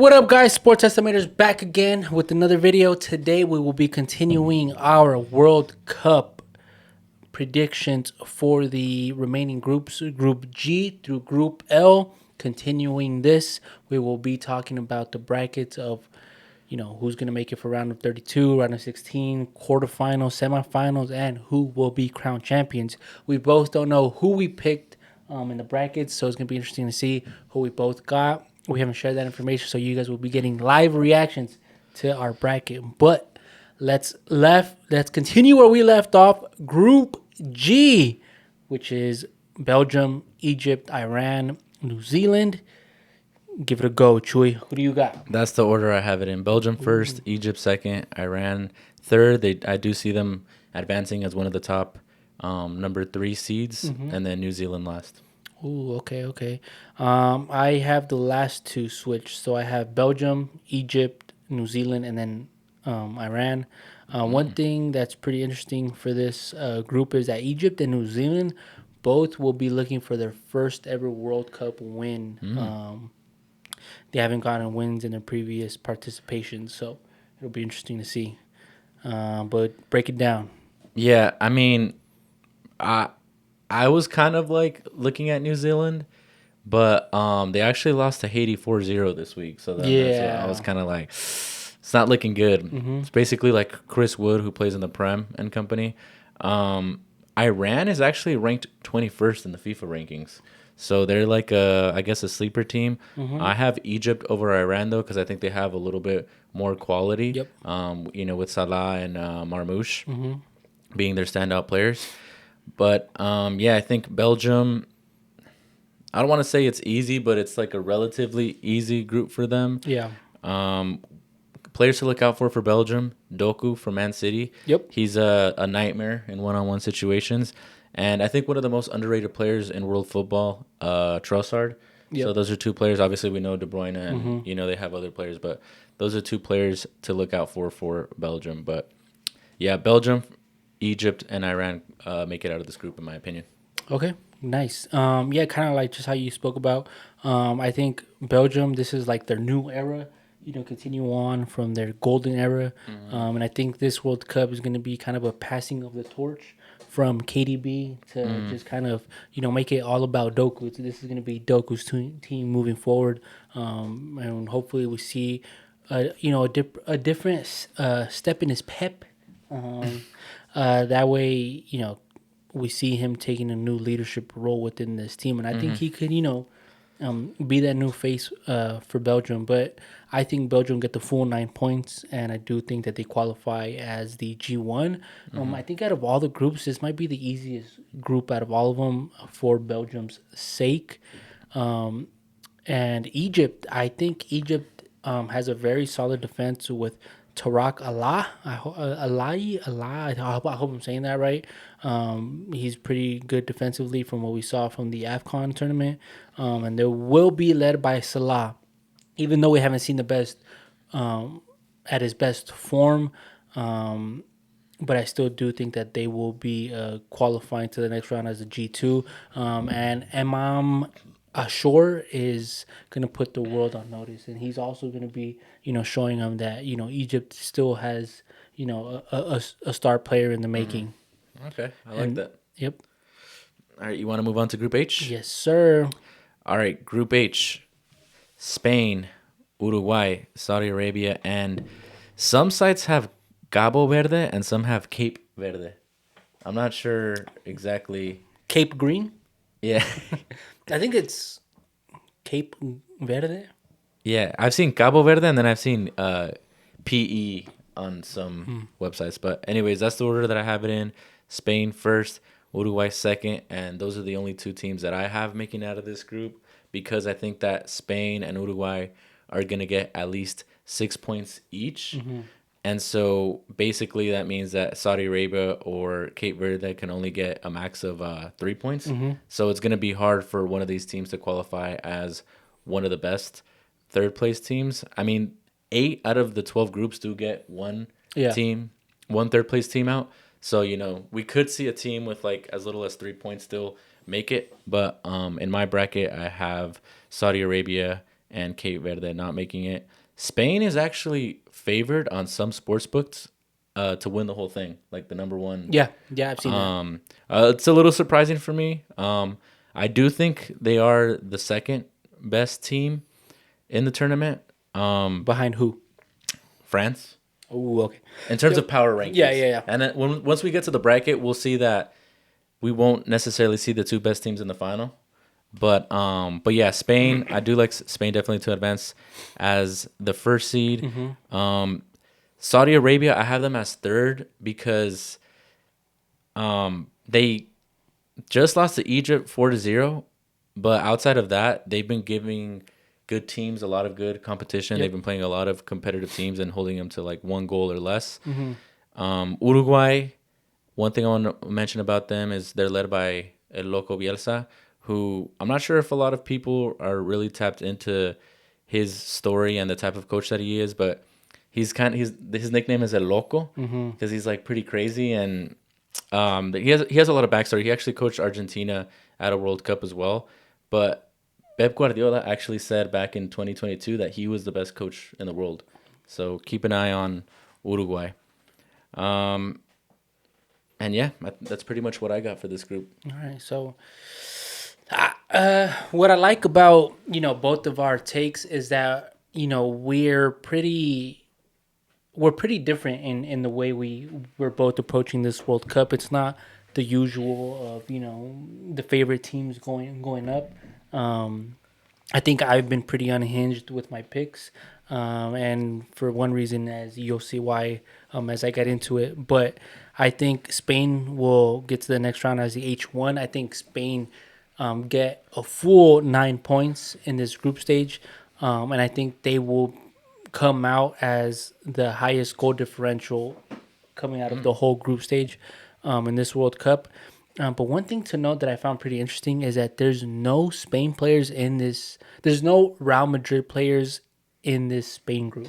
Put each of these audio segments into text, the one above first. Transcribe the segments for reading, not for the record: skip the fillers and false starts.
What up, guys? Sports Estimators back again with another video. Today we will be continuing our World Cup predictions for the remaining groups, Group G through Group L. Continuing this, we will be talking about the brackets of, who's going to make it for round of 32, round of 16, quarterfinals, semifinals, and who will be crowned champions. We both don't know who we picked in the brackets, so it's going to be interesting to see who we both got. We haven't shared that information, so you guys will be getting live reactions to our bracket. But let's continue where we left off. Group G, which is Belgium, Egypt, Iran, New Zealand. Give it a go, Chewy. Who do you got? That's the order I have it in. Belgium first, Egypt second, Iran third. I do see them advancing as one of the top number 3 seeds, and then New Zealand last. Ooh, okay. I have the last two switched. So I have Belgium, Egypt, New Zealand, and then Iran. One thing that's pretty interesting for this group is that Egypt and New Zealand both will be looking for their first ever World Cup win. They haven't gotten wins in their previous participations, so it'll be interesting to see. But break it down. Yeah, I mean, I was kind of like looking at New Zealand, but they actually lost to Haiti 4-0 this week. So I was kind of like, it's not looking good. It's basically like Chris Wood, who plays in the Prem and company. Iran is actually ranked 21st in the FIFA rankings. So they're like I guess a sleeper team. I have Egypt over Iran though, because I think they have a little bit more quality. Yep. With Salah and Marmoush being their standout players. But I think Belgium, I don't want to say it's easy, but it's like a relatively easy group for them. Yeah. Players to look out for Belgium, Doku from Man City. Yep. He's a nightmare in one-on-one situations. And I think one of the most underrated players in world football, Trossard. Yep. So those are two players. Obviously, we know De Bruyne, and they have other players, but those are two players to look out for Belgium. But yeah, Belgium, Egypt, and Iran make it out of this group, in my opinion. Okay, nice. Kind of like just how you spoke about. I think Belgium, this is like their new era. Continue on from their golden era. And I think this World Cup is going to be kind of a passing of the torch from KDB to just kind of, make it all about Doku. So this is going to be Doku's team moving forward. And hopefully we see, a different step in his pep. That way, we see him taking a new leadership role within this team. And I think he could, be that new face for Belgium. But I think Belgium get the full 9 points, and I do think that they qualify as the G1. I think out of all the groups, this might be the easiest group out of all of them for Belgium's sake. And Egypt, I think Egypt has a very solid defense with Tarak Allah. I hope I'm saying that right. He's pretty good defensively from what we saw from the AFCON tournament. And they will be led by Salah, even though we haven't seen the best at his best form. But I still do think that they will be qualifying to the next round as a G2. And Imam Ashore is going to put the world on notice, and he's also going to be, showing them that, Egypt still has, a star player in the making. Okay, I like that. Yep. All right, you want to move on to Group H? Yes, sir. All right, Group H, Spain, Uruguay, Saudi Arabia, and some sites have Cabo Verde and some have Cape Verde. I'm not sure exactly. Cape Green? Yeah. I think it's Cape Verde. Yeah, I've seen Cabo Verde and then I've seen PE on some websites. But anyways, that's the order that I have it in. Spain first, Uruguay second, and those are the only two teams that I have making out of this group, because I think that Spain and Uruguay are going to get at least 6 points each. And so basically that means that Saudi Arabia or Cape Verde can only get a max of 3 points. So it's going to be hard for one of these teams to qualify as one of the best third place teams. I mean, 8 out of the 12 groups do get one third place team out. So, we could see a team with like as little as 3 points still make it. But in my bracket, I have Saudi Arabia and Cape Verde not making it. Spain is actually favored on some sports books to win the whole thing, like the number one. Yeah, I've seen that. It's a little surprising for me. I do think they are the second best team in the tournament. Behind who? France. Oh, okay. In terms of power rankings. Yeah. And then once we get to the bracket, we'll see that we won't necessarily see the two best teams in the final. But yeah, Spain, I do like Spain definitely to advance as the first seed. Saudi Arabia, I have them as third because they just lost to Egypt 4-0, but outside of that, they've been giving good teams a lot of good competition. Yep. They've been playing a lot of competitive teams and holding them to like one goal or less. Uruguay, one thing I want to mention about them is they're led by El Loco Bielsa, who I'm not sure if a lot of people are really tapped into his story and the type of coach that he is, but his nickname is El Loco because he's like pretty crazy, and he has a lot of backstory. He actually coached Argentina at a World Cup as well, but Pep Guardiola actually said back in 2022 that he was the best coach in the world. So keep an eye on Uruguay. And yeah, that's pretty much what I got for this group. All right. So, what I like about both of our takes is that we're pretty different in the way we're both approaching this World Cup. It's not the usual of the favorite teams going up. I think I've been pretty unhinged with my picks, and for one reason, as you'll see why as I get into it. But I think Spain will get to the next round as the H1. I think Spain get a full 9 points in this group stage, and I think they will come out as the highest goal differential coming out of the whole group stage in this World Cup. But one thing to note that I found pretty interesting is that there's no Spain players in this. There's no Real Madrid players in this Spain group,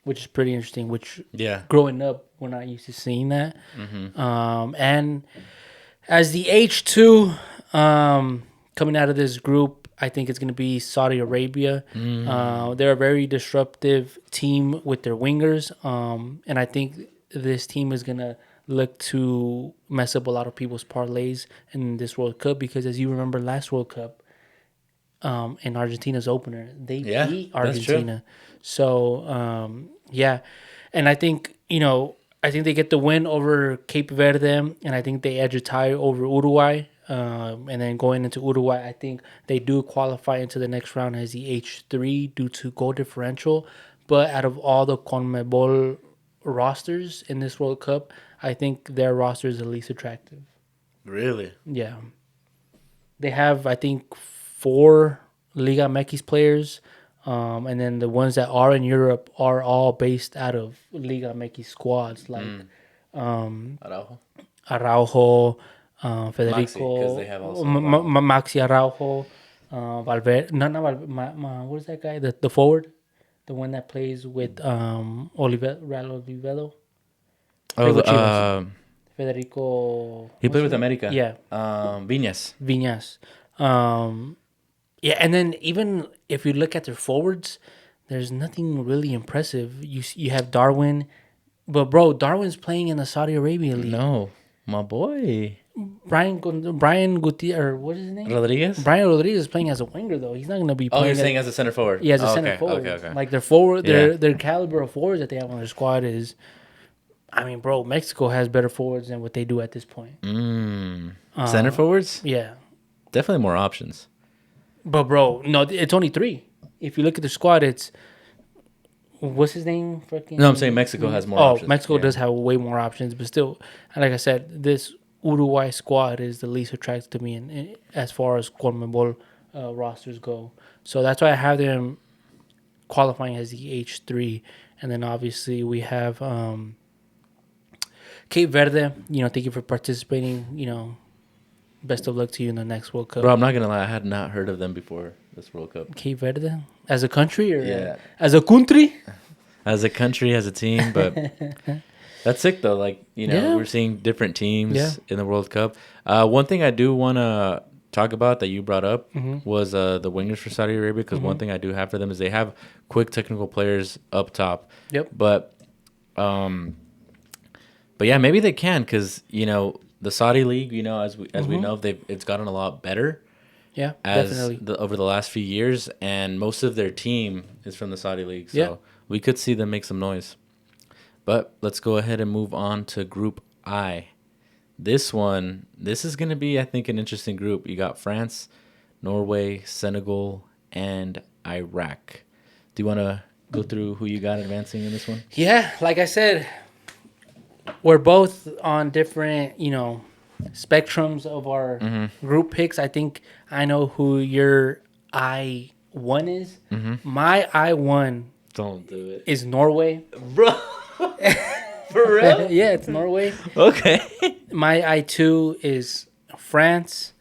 which is pretty interesting. Which growing up, we're not used to seeing that. And as the H2 coming out of this group, I think it's going to be Saudi Arabia. They're a very disruptive team with their wingers, and I think this team is going to look to mess up a lot of people's parlays in this World Cup because, as you remember, last World Cup in Argentina's opener, they beat Argentina. So, and I think they get the win over Cape Verde, and I think they edge a tie over Uruguay. And then going into Uruguay, I think they do qualify into the next round as the H3 due to goal differential. But out of all the CONMEBOL rosters in this World Cup, I think their roster is the least attractive. Really? Yeah. They have, I think, 4 Liga MX players. And then the ones that are in Europe are all based out of Liga MX squads like Araujo, Federico, Maxi Araujo, Valverde. What is that guy? The forward? The one that plays with Real Oviedo. Federico. He played with America. Yeah. Viñas. And then even if you look at their forwards, there's nothing really impressive. You have Darwin, but bro, Darwin's playing in the Saudi Arabia league. No, my boy. Brian Gutierrez, or what is his name? Rodriguez? Brian Rodriguez is playing as a winger though. He's not going to be playing. Oh, you're saying as a center forward? Yeah, as a center forward. Okay. Like their forward, their caliber of forwards that they have on their squad is, I mean, bro, Mexico has better forwards than what they do at this point. Center forwards? Yeah. Definitely more options. But bro, no, it's only 3. If you look at the squad, it's what's his name? No, I'm saying Mexico has more options. Mexico does have way more options, but still, like I said, this Uruguay squad is the least attractive to me as far as CONMEBOL rosters go. So that's why I have them qualifying as the H3. And then obviously we have Cape Verde. Thank you for participating. Best of luck to you in the next World Cup. Bro, I'm not going to lie. I had not heard of them before this World Cup. Cape Verde? As a country or as a country? As a country, as a team, but that's sick though. Like, we're seeing different teams in the World Cup. One thing I do want to talk about that you brought up was the wingers for Saudi Arabia, because one thing I do have for them is they have quick technical players up top. Yep. But yeah, maybe they can, because the Saudi league, as we know, it's gotten a lot better Yeah, definitely. over the last few years, and most of their team is from the Saudi league, so Yeah. we could see them make some noise. But let's go ahead and move on to Group I. This is going to be, I think, an interesting group. You got France, Norway, Senegal, and Iraq. Do you want to go through who you got advancing in this one? Yeah, like I said, we're both on different, spectrums of our group picks. I think I know who your I1 is. My I1 Don't do it. is Norway. Bro, for real? Yeah, it's Norway. Okay. My I2 is France.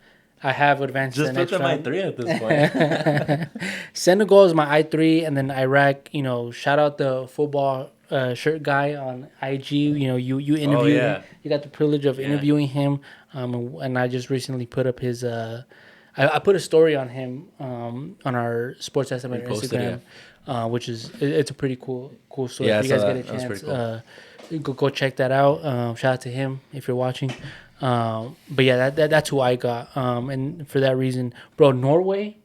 I have advanced Just to the put next them round. I3 at this point. Senegal is my I3, and then Iraq. Shout out the football shirt guy on IG. You interviewed him. You got the privilege of interviewing him, and I just recently put up his. I put a story on him on our Sports Estimator Instagram, which is it's a pretty cool story. Yeah, if you guys get a that was chance, pretty cool. go check that out. Shout out to him if you're watching. But yeah, that's who I got. And for that reason, bro, Norway,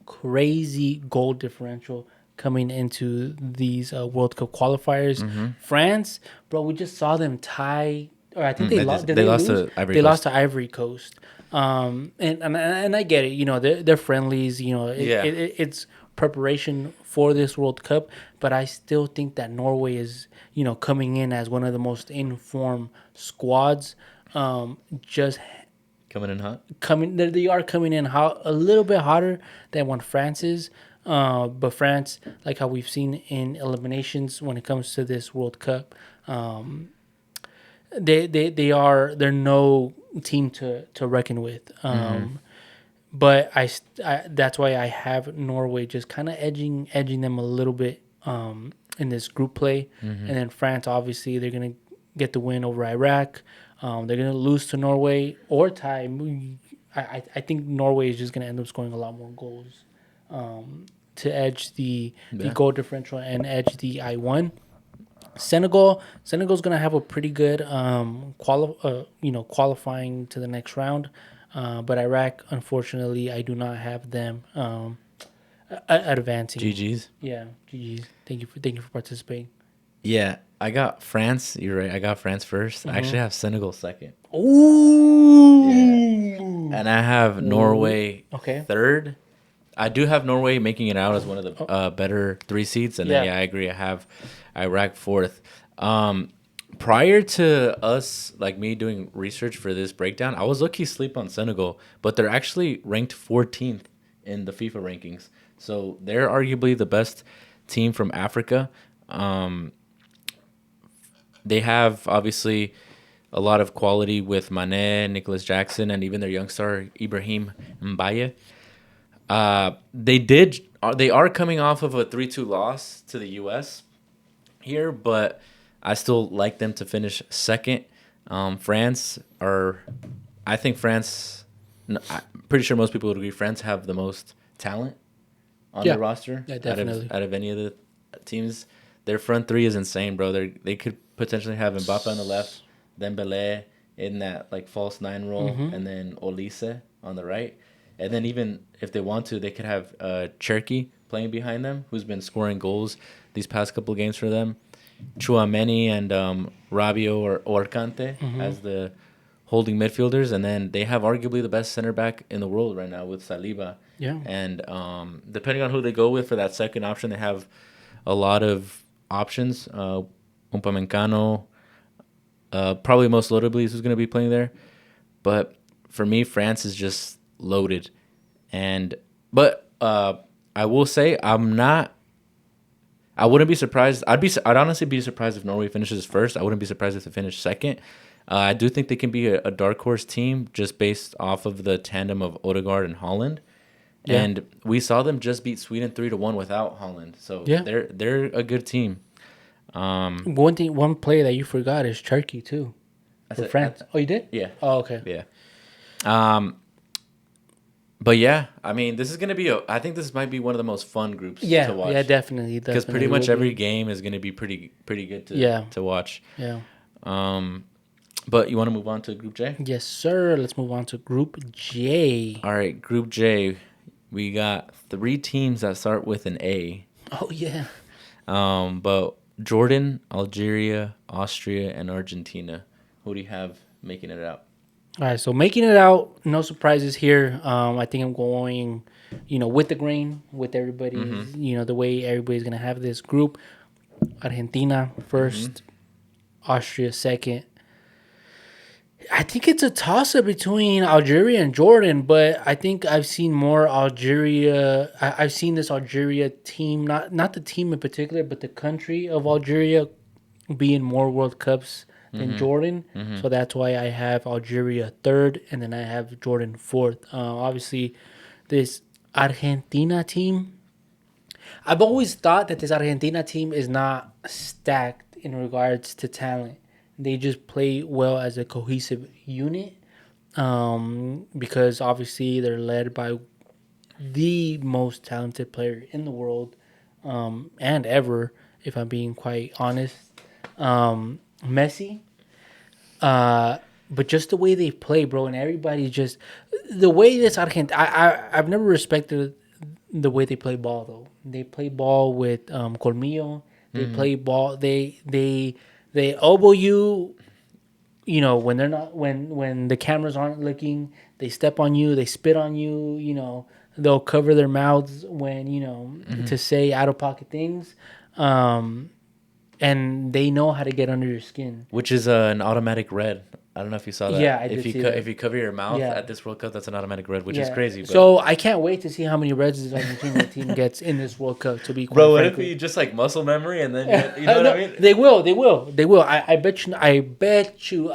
crazy goal differential coming into these World Cup qualifiers. France, bro, we just saw them tie, or I think they lost. Did they lost lose? to Ivory They Coast. lost to Ivory Coast. And I get it. They're friendlies. It's preparation for this World Cup, but I still think that Norway is coming in as one of the most informed squads. Just Coming in hot. they are coming in hot, a little bit hotter than what France is. But France, like how we've seen in eliminations when it comes to this World Cup, they're no team to reckon with. But that's why I have Norway just kind of edging them a little bit in this group play, and then France, obviously they're gonna get the win over Iraq. They're gonna lose to Norway or tie. I think Norway is just gonna end up scoring a lot more goals to edge the goal differential and edge the I1. Senegal's gonna have a pretty good qualifying to the next round, but Iraq, unfortunately, I do not have them advancing. GG's. Yeah, GG's. Thank you for participating. Yeah, I got France. You're right. I got France first. I actually have Senegal second. Ooh. Yeah. And I have Norway third. I do have Norway making it out as one of the better 3 seeds. And then, I agree. I have Iraq fourth. Prior to us, like me doing research for this breakdown, I was lucky sleep on Senegal, but they're actually ranked 14th in the FIFA rankings. So they're arguably the best team from Africa. They have obviously a lot of quality with Mané, Nicholas Jackson, and even their young star Ibrahim Mbaye. They are coming off of a 3-2 loss to the U.S. here, but I still like them to finish second. I think France. I'm pretty sure most people would agree. France have the most talent on their roster. Yeah, definitely. Out of any of the teams. Their front three is insane, bro. They could potentially have Mbappe on the left, Dembele in that like false 9 role, and then Olise on the right. And then even if they want to, they could have Cherki playing behind them, who's been scoring goals these past couple of games for them. Chouameni and Rabiot or Kante as the holding midfielders. And then they have arguably the best center back in the world right now with Saliba. Yeah. And depending on who they go with for that second option, they have a lot of options. Upamecano, probably most notably is who's going to be playing there. But for me, France is just loaded. But I will say I wouldn't be surprised. I'd honestly be surprised if Norway finishes first. I wouldn't be surprised if they finish second. I do think they can be a dark horse team just based off of the tandem of Odegaard and Holland. Yeah. And we saw them just beat Sweden 3-1 without Holland. So they're a good team. One player that you forgot is Cherki too. For France. Oh, you did? Yeah. Oh, okay. Yeah. But yeah, I mean, this is gonna be. I think this might be one of the most fun groups to Yeah, yeah, watch definitely, because pretty definitely will much every be. game is gonna be pretty good Yeah, to watch. yeah. Um, but you want to move on to Group J? Yes, sir. Let's move on to Group J. All right, Group J. We got three teams that start with an A. Oh yeah. But Jordan, Algeria, Austria, and Argentina. Who do you have making it out? All right, so making it out, no surprises here. I think I'm going, with the grain, with everybody's, the way everybody's gonna have this group. Argentina first, Austria second. I think it's a toss up between Algeria and Jordan, but I think I've seen more Algeria. I've seen this Algeria team, not the team in particular, but the country of Algeria be in more World Cups than Jordan. So that's why I have Algeria third, and then I have Jordan fourth. Obviously, this Argentina team, I've always thought that this Argentina team is not stacked in regards to talent. They just play well as a cohesive unit, because obviously they're led by the most talented player in the world, and ever, if I'm being quite honest, Messi. But just the way they play, bro, and everybody just the way this Argentina. I've never respected the way they play ball though. They play ball with colmillo. They play ball. They elbow you. When they're not when the cameras aren't looking, they step on you. They spit on you. They'll cover their mouths when to say out of pocket things. And they know how to get under your skin. Which is an automatic red. I don't know if you saw that. Yeah, I did see that. If you cover your mouth Yeah. at this World Cup, that's an automatic red, which is crazy. But So I can't wait to see how many reds the Argentina team gets in this World Cup. To be quite bro, what if frankly. you just like muscle memory and then you know what I mean? They will. They will. They will. I bet you. I bet you.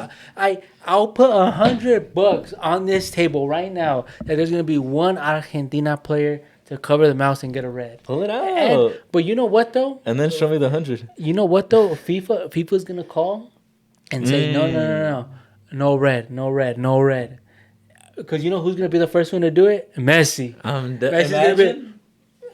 I'll put $100 on this table right now that there's gonna be one Argentina player to cover the mouse and get a red. Pull it out. But you know what though? And then show me the 100. You know what though? FIFA's gonna call and say no red, no red, no red. Because you know who's gonna be the first one to do it? Messi. Messi's gonna be.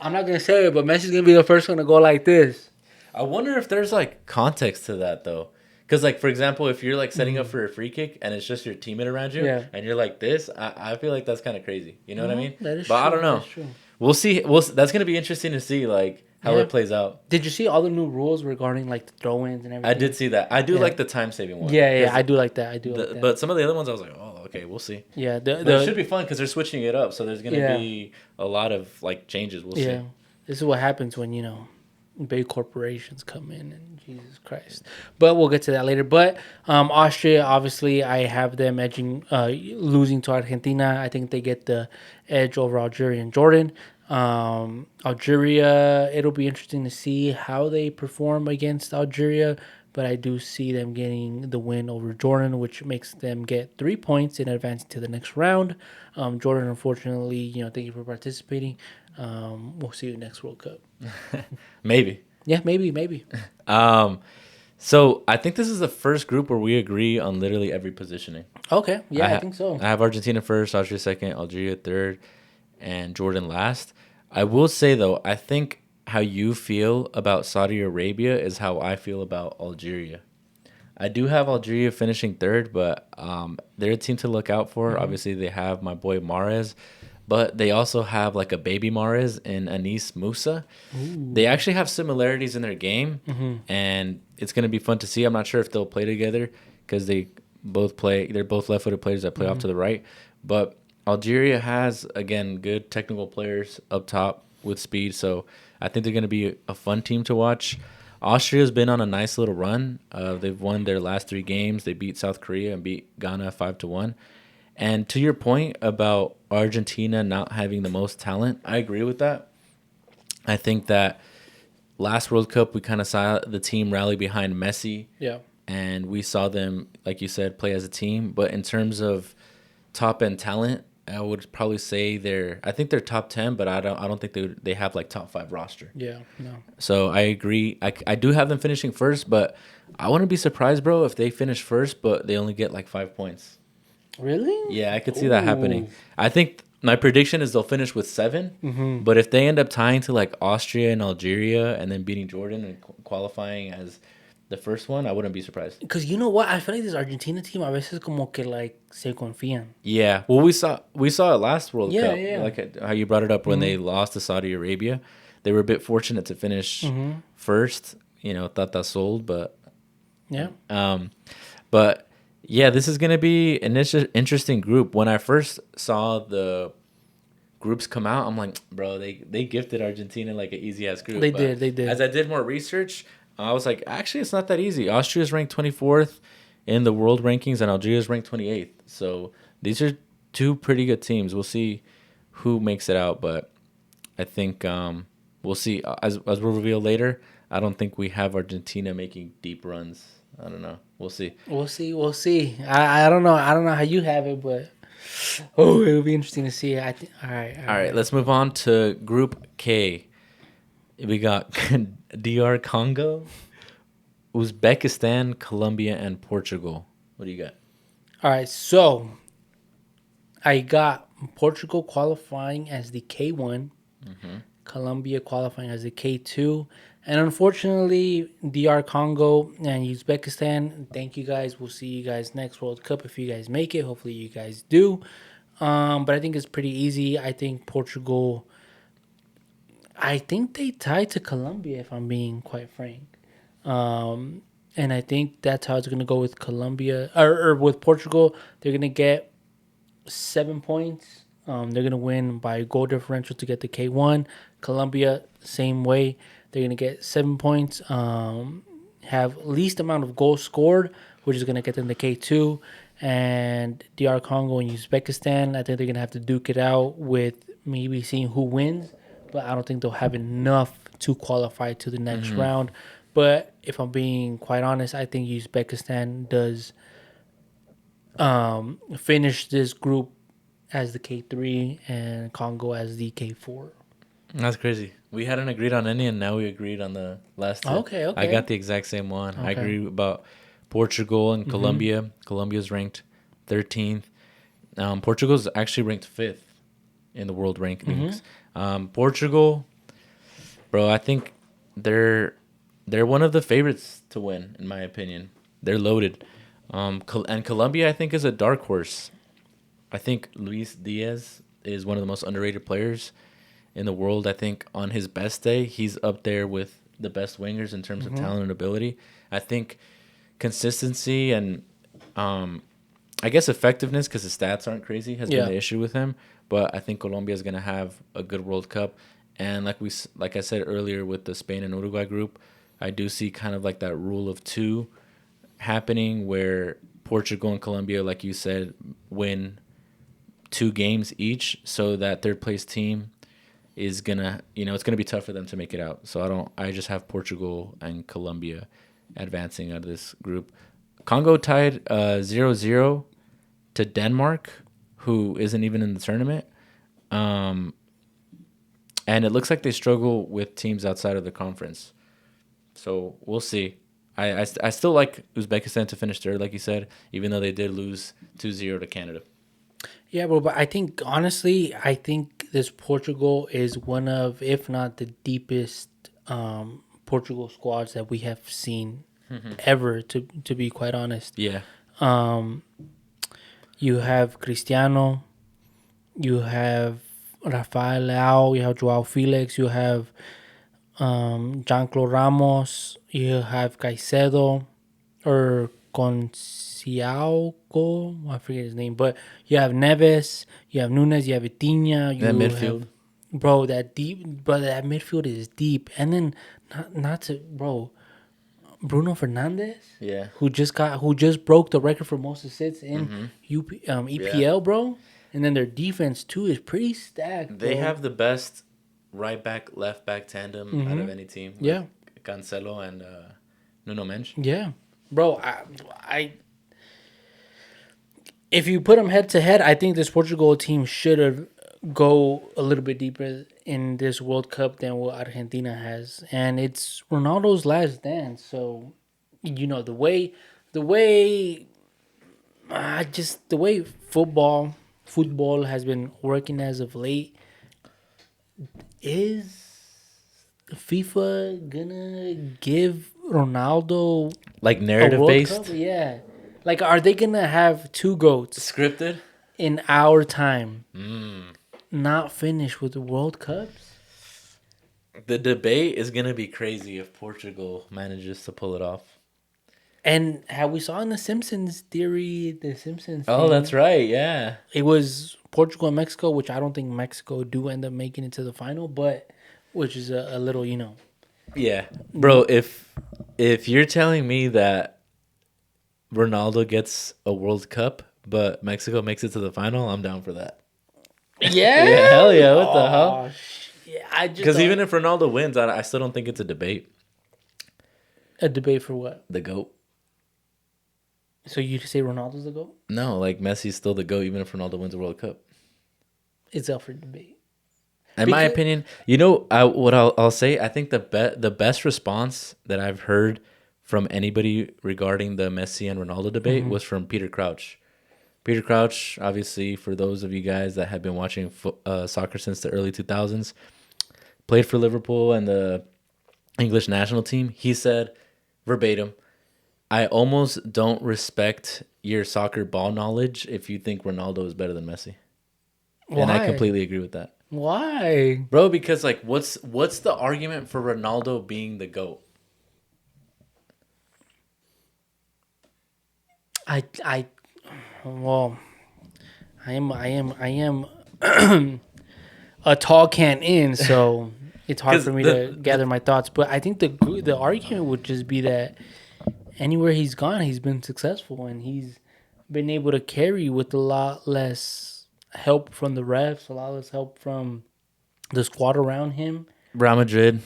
I'm not gonna say it, but Messi's gonna be the first one to go like this. I wonder if there's like context to that though. Because like for example, if you're like setting up for a free kick and it's just your teammate around you and you're like this, I feel like that's kind of crazy. You know what I mean? That is but true. I don't know. That's true. We'll see. That's gonna be interesting to see like how it plays out. Did you see all the new rules regarding like the throw-ins and everything? I did see that. I do like the time-saving one. Yeah, I do like that. I do like that. But some of the other ones, I was like, oh, okay, we'll see. Yeah, But it should be fun because they're switching it up, so there's gonna be a lot of like changes. We'll see. This is what happens when big corporations come in, and Jesus Christ. But we'll get to that later. But Austria, obviously, I have them losing to Argentina. I think they get the edge over Algeria and Jordan. Algeria, it'll be interesting to see how they perform against Algeria, but I do see them getting the win over Jordan, which makes them get 3 points in advancing to the next round. Jordan, unfortunately, thank you for participating. We'll see you next World Cup. Maybe. Yeah, maybe. So I think this is the first group where we agree on literally every positioning. Okay, yeah, I think so. I have Argentina first, Austria second, Algeria third, and Jordan last. I will say though, I think how you feel about Saudi Arabia is how I feel about Algeria. I do have Algeria finishing third, but they're a team to look out for. Obviously, they have my boy Mahrez, but they also have like a baby Mahrez and Anis Musa. Ooh. They actually have similarities in their game, and it's going to be fun to see. I'm not sure if they'll play together because they're both left-footed players that play off to the right. But Algeria has, again, good technical players up top with speed, so I think they're going to be a fun team to watch. Austria's been on a nice little run. They've won their last 3 games. They beat South Korea and beat Ghana 5-1. And to your point about Argentina not having the most talent, I agree with that. I think that last World Cup, we kind of saw the team rally behind Messi. Yeah. And we saw them, like you said, play as a team. But in terms of top-end talent, I would probably say I think they're top 10, but I don't think they have like top 5 roster. Yeah, no. So I agree. I do have them finishing first, but I wouldn't be surprised, bro, if they finish first, but they only get like 5 points. Really? Yeah, I could see that happening. I think My prediction is they'll finish with 7. Mm-hmm. But if they end up tying to like Austria and Algeria and then beating Jordan and qualifying as the first one, I wouldn't be surprised. Because you know what? I feel like this Argentina team a veces como que like se confían. Yeah, well, we saw it last World Yeah, Cup, yeah. like how you brought it up when Mm-hmm. they lost to Saudi Arabia. They were a bit fortunate to finish Mm-hmm. first. Tata sold, Yeah. um, but yeah, this is gonna be an interesting group. When I first saw the groups come out, I'm like, bro, they gifted Argentina like an easy ass group. They But did. They as did. I did more research, I was like, actually, it's not that easy. Austria's ranked 24th in the world rankings, and Algeria's ranked 28th. So these are two pretty good teams. We'll see who makes it out, but I think we'll see. As we'll reveal later, I don't think we have Argentina making deep runs. I don't know. We'll see. We'll see. We'll see. I don't know. I don't know how you have it, but oh, it'll be interesting to see. I think. All right. All All right, right. let's move on to Group K. We got DR Congo, Uzbekistan, Colombia, and Portugal. What do you got? All right. So I got Portugal qualifying as the K1, Colombia qualifying as the K2, and unfortunately, DR Congo and Uzbekistan. Thank you guys. We'll see you guys next World Cup if you guys make it. Hopefully, you guys do. But I think it's pretty easy. I think Portugal. I think they tied to Colombia, if I'm being quite frank. Um, and I think that's how it's going to go with Colombia or with Portugal. They're going to get 7 points. They're going to win by goal differential to get the K1. Colombia, same way. They're going to get 7 points. Have least amount of goals scored, which is going to get them the K2. And DR Congo and Uzbekistan, I think they're going to have to duke it out with maybe seeing who wins. But I don't think they'll have enough to qualify to the next round. But if I'm being quite honest, I think Uzbekistan does finish this group as the K3 and Congo as the K4. That's crazy. We hadn't agreed on any, and now we agreed on the last two. Okay, I okay. got the exact same one. I Okay. agree about Portugal and Mm-hmm. Colombia. Colombia's ranked 13th. Portugal's actually ranked 5th in the world Mm-hmm. rankings. Portugal, bro, I think they're they're one of the favorites to win, in my opinion. They're loaded. And Colombia, I think, is a dark horse. I think Luis Diaz is one of the most underrated players in the world. I think on his best day, he's up there with the best wingers in terms of Mm-hmm. talent and ability. I think consistency and I guess effectiveness, because his stats aren't crazy, has been Yeah. the issue with him. But I think Colombia is going to have a good World Cup, and like I said earlier with the Spain and Uruguay group, I do see kind of like that rule of two happening where Portugal and Colombia, like you said, win 2 games each, so that third place team is gonna, it's gonna be tough for them to make it out. So I just have Portugal and Colombia advancing out of this group. Congo tied 0-0 to Denmark, who isn't even in the tournament. Um, and it looks like they struggle with teams outside of the conference. So we'll see. I still like Uzbekistan to finish third, like you said, even though they did lose 2-0 to Canada. Yeah, bro. But I think, honestly, I think this Portugal is one of, if not the deepest Portugal squads that we have seen ever, to be quite honest. Yeah. Um, you have Cristiano, you have Rafael Leao, you have Joao Felix, you have Jean-Claude Ramos, you have Caicedo or Conciauco, I forget his name, but you have Neves, you have Nunes, you have Vitinha, That you midfield. have that midfield is deep, and then not to bro, Bruno Fernandez, Yeah. who just broke the record for most assists in Mm-hmm. Yeah. EPL, bro, and then their defense too is pretty stacked, They bro. have the best right back, left back tandem out Mm-hmm. of any team with Yeah, Cancelo and Nuno Mensch. yeah, bro. I if you put them head to head, I think this Portugal team should have go a little bit deeper in this World Cup than what Argentina has, and it's Ronaldo's last dance. So, the way football. football has been working as of late. Is FIFA gonna give Ronaldo Like a narrative World Cup? based, Yeah. Like, are they gonna have two goats scripted. in our time Mm. not finish with the World Cups? The debate is gonna be crazy if Portugal manages to pull it off. And how we saw in the Simpsons theory, the Simpsons Oh, that's thing, right. Yeah. it was Portugal and Mexico, which I don't think Mexico do end up making it to the final, but which is a little, Yeah, bro. no, If you're telling me that Ronaldo gets a World Cup, but Mexico makes it to the final, I'm down for that. yeah, Yeah, hell yeah. What the hell? oh, yeah, I just Because even don't. if Ronaldo wins, I still don't think it's a debate. A debate for what? The GOAT. So you say Ronaldo's the goat? No, like Messi's still the GOAT, even if Ronaldo wins a World Cup. It's up for debate. In my Because opinion, what I'll say, I think the best response that I've heard from anybody regarding the Messi and Ronaldo debate was from Peter Crouch. Peter Crouch, obviously, for those of you guys that have been watching soccer since the early 2000s, played for Liverpool and the English national team. He said verbatim, I almost don't respect your soccer ball knowledge if you think Ronaldo is better than Messi. And I why? completely agree with that. Why? Bro, because like what's the argument for Ronaldo being the GOAT? I well, I am a tall can in, so it's hard Because for me to gather my thoughts. But I think the argument would just be that anywhere he's gone, he's been successful, and he's been able to carry with a lot less help from the refs, a lot less help from the squad around him. Real Madrid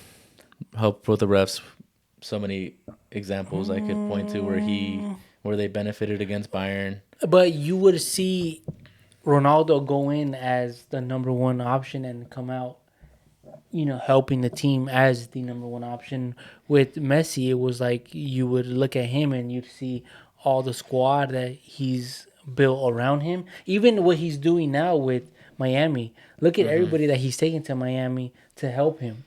helped with the refs. So many examples I could point to where they benefited against Bayern. But you would see Ronaldo go in as the number one option and come out, helping the team as the number one option. With Messi, it was like you would look at him and you'd see all the squad that he's built around him. Even what he's doing now with Miami. Look at everybody that he's taking to Miami to help him.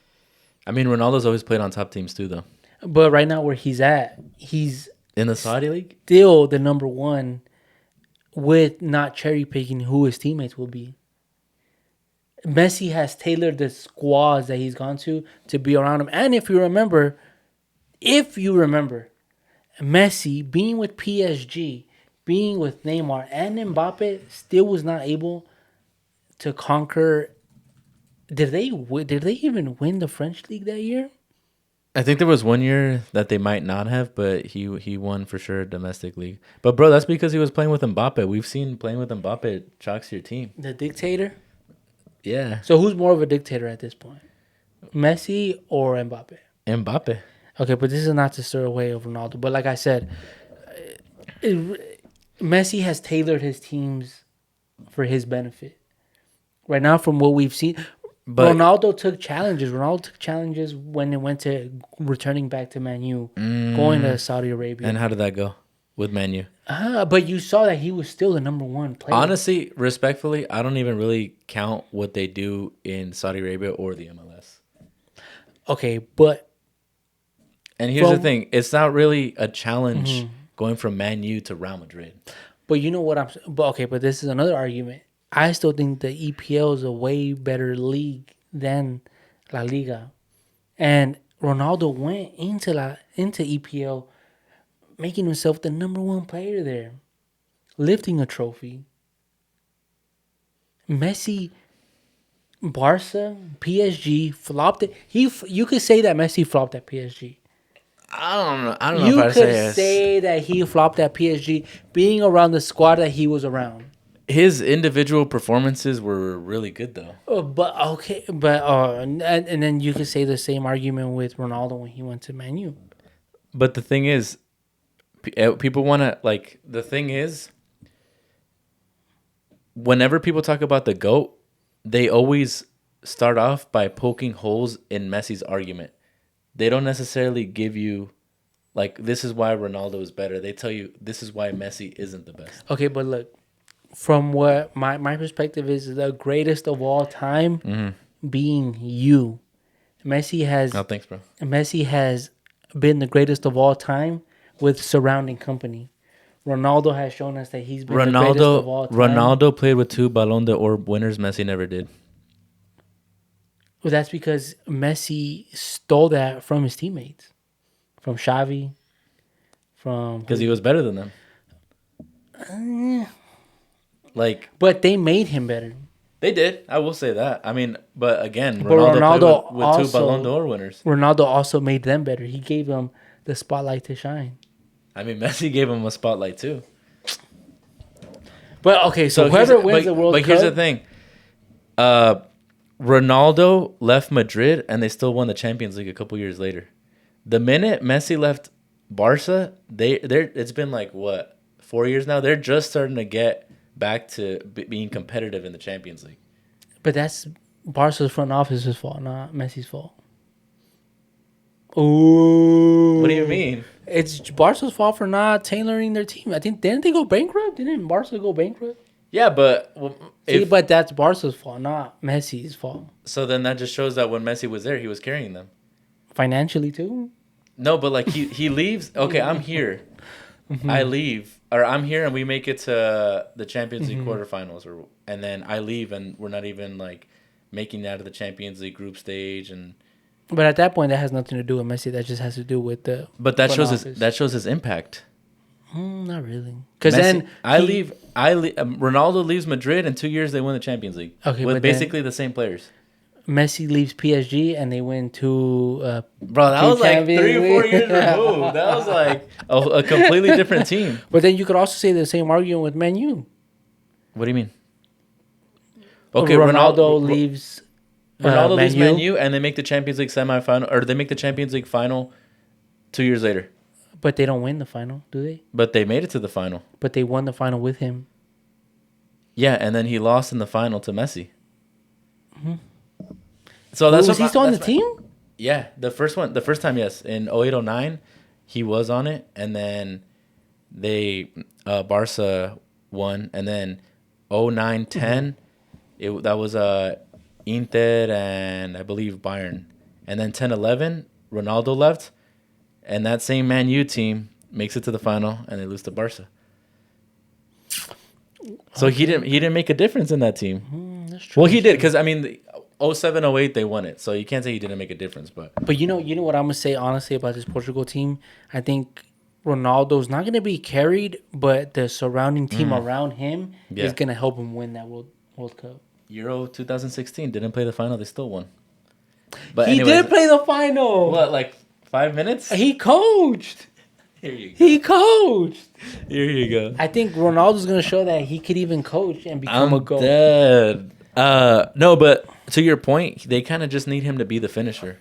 I mean, Ronaldo's always played on top teams too, though. But right now, where he's at, he's In the Saudi league, still the number one with not cherry picking who his teammates will be. Messi has tailored the squads that he's gone to be around him. And if you remember, Messi being with PSG, being with Neymar and Mbappe, still was not able to conquer. Did they even win the French league that year? I think there was one year that they might not have, but he won for sure domestic league. But bro, that's because he was playing with Mbappe. We've seen playing with Mbappe chalks your team. The dictator. Yeah, So who's more of a dictator at this point, Messi or Mbappe? Mbappe. Okay, but this is not to stir away of Ronaldo. But like I said, Messi has tailored his teams for his benefit. Right now, from what we've seen, But Ronaldo took challenges. Ronaldo took challenges when it went to returning back to Man U, going to Saudi Arabia. and how did that go with Manu? But you saw that he was still the number one player. Honestly, respectfully, I don't even really count what they do in Saudi Arabia or the MLS. Okay, but And here's the from thing: it's not really a challenge going from Man U to Real Madrid. but you know what I'm. But okay, but this is another argument. I still think the EPL is a way better league than La Liga, and Ronaldo went into EPL making himself the number one player there, lifting a trophy. Messi, Barca, PSG flopped it. You could say that Messi flopped at PSG. I don't know. I don't know if You I'd could say say that he flopped at PSG, being around the squad that he was around. his individual performances were really good though. But okay, but and then you could say the same argument with Ronaldo when he went to Man U. But the thing is, people want to like. The thing is, whenever people talk about the GOAT, they always start off by poking holes in Messi's argument. They don't necessarily give you like this is why Ronaldo is better. They tell you this is why Messi isn't the best. Okay, but look, from what my perspective is the greatest of all time being you. Messi Oh, has thanks, bro. Messi has been the greatest of all time with surrounding company. Ronaldo has shown us that he's been the greatest of all time. Ronaldo played with 2 Ballon d'Or winners. Messi never did. Well, that's because Messi stole that from his teammates, from Xavi, from Because he was better than them. Like, but they made him better. they did. I will say that. I mean, but again, But Ronaldo played Ronaldo with 2 Ballon also d'Or winners. Ronaldo also made them better. He gave them the spotlight to shine. I mean, Messi gave him a spotlight too. But okay, so So whoever wins the World here's the Cup, thing. Ronaldo left Madrid and they still won the Champions League a couple years later. The minute Messi left Barca, they're it's been like what 4 years now. They're just starting to get back to being competitive in the Champions League. but that's Barca's front office's fault, not Messi's fault. Ooh. What do you mean? It's Barca's fault for not tailoring their team. I think didn't they go bankrupt? Didn't Barca go bankrupt? Yeah, but See, but that's Barca's fault, not Messi's fault. so then that just shows that when Messi was there, he was carrying them. Financially too. No, but like he leaves. Okay, I'm here. I leave, or I'm here, and we make it to the Champions League quarterfinals, and then I leave, and we're not even like making it out of the Champions League group stage, and But at that point, that has nothing to do with Messi. That just has to do with the. but that front shows office. that shows his impact. Not really. Because Messi- then I leave. Ronaldo leaves Madrid. In 2 years, they win the Champions League. Okay, with but then- basically the same players. Messi leaves PSG and they win two. Bro, that two was like Champions 3 or 4 League. years removed. That was like a completely different team. But then you could also say the same argument with Man U. What do you mean? Okay, Ronaldo leaves. Ronaldo leaves Man Man U, and they make the Champions League semifinal, or they make the Champions League final 2 years later. But they don't win the final, do they? But they made it to the final. But they won the final with him. Yeah, and then he lost in the final to Messi. So that's Was he still on the team? Yeah, the first time, yes, in 08-09, he was on it, and then they Barca won, and then 09-10, that was Inter and I believe Bayern, and then 10-11, Ronaldo left, and that same Man U team makes it to the final, and they lose to Barca. So he didn't make a difference in that team. That's true. Well, he did because I mean, 07-08 they won it, so you can't say he didn't make a difference. But you know what I'm gonna say honestly about this Portugal team. I think Ronaldo's not gonna be carried, but the surrounding team around him is gonna help him win that World Cup. Euro 2016 didn't play the final; they still won. But He anyways, did play the final. what, like 5 minutes? He coached. Here you go. He coached. Here you go. I think Ronaldo's gonna show that he could even coach and become a I'm goal. dead. No, but to your point, they kind of just need him to be the finisher,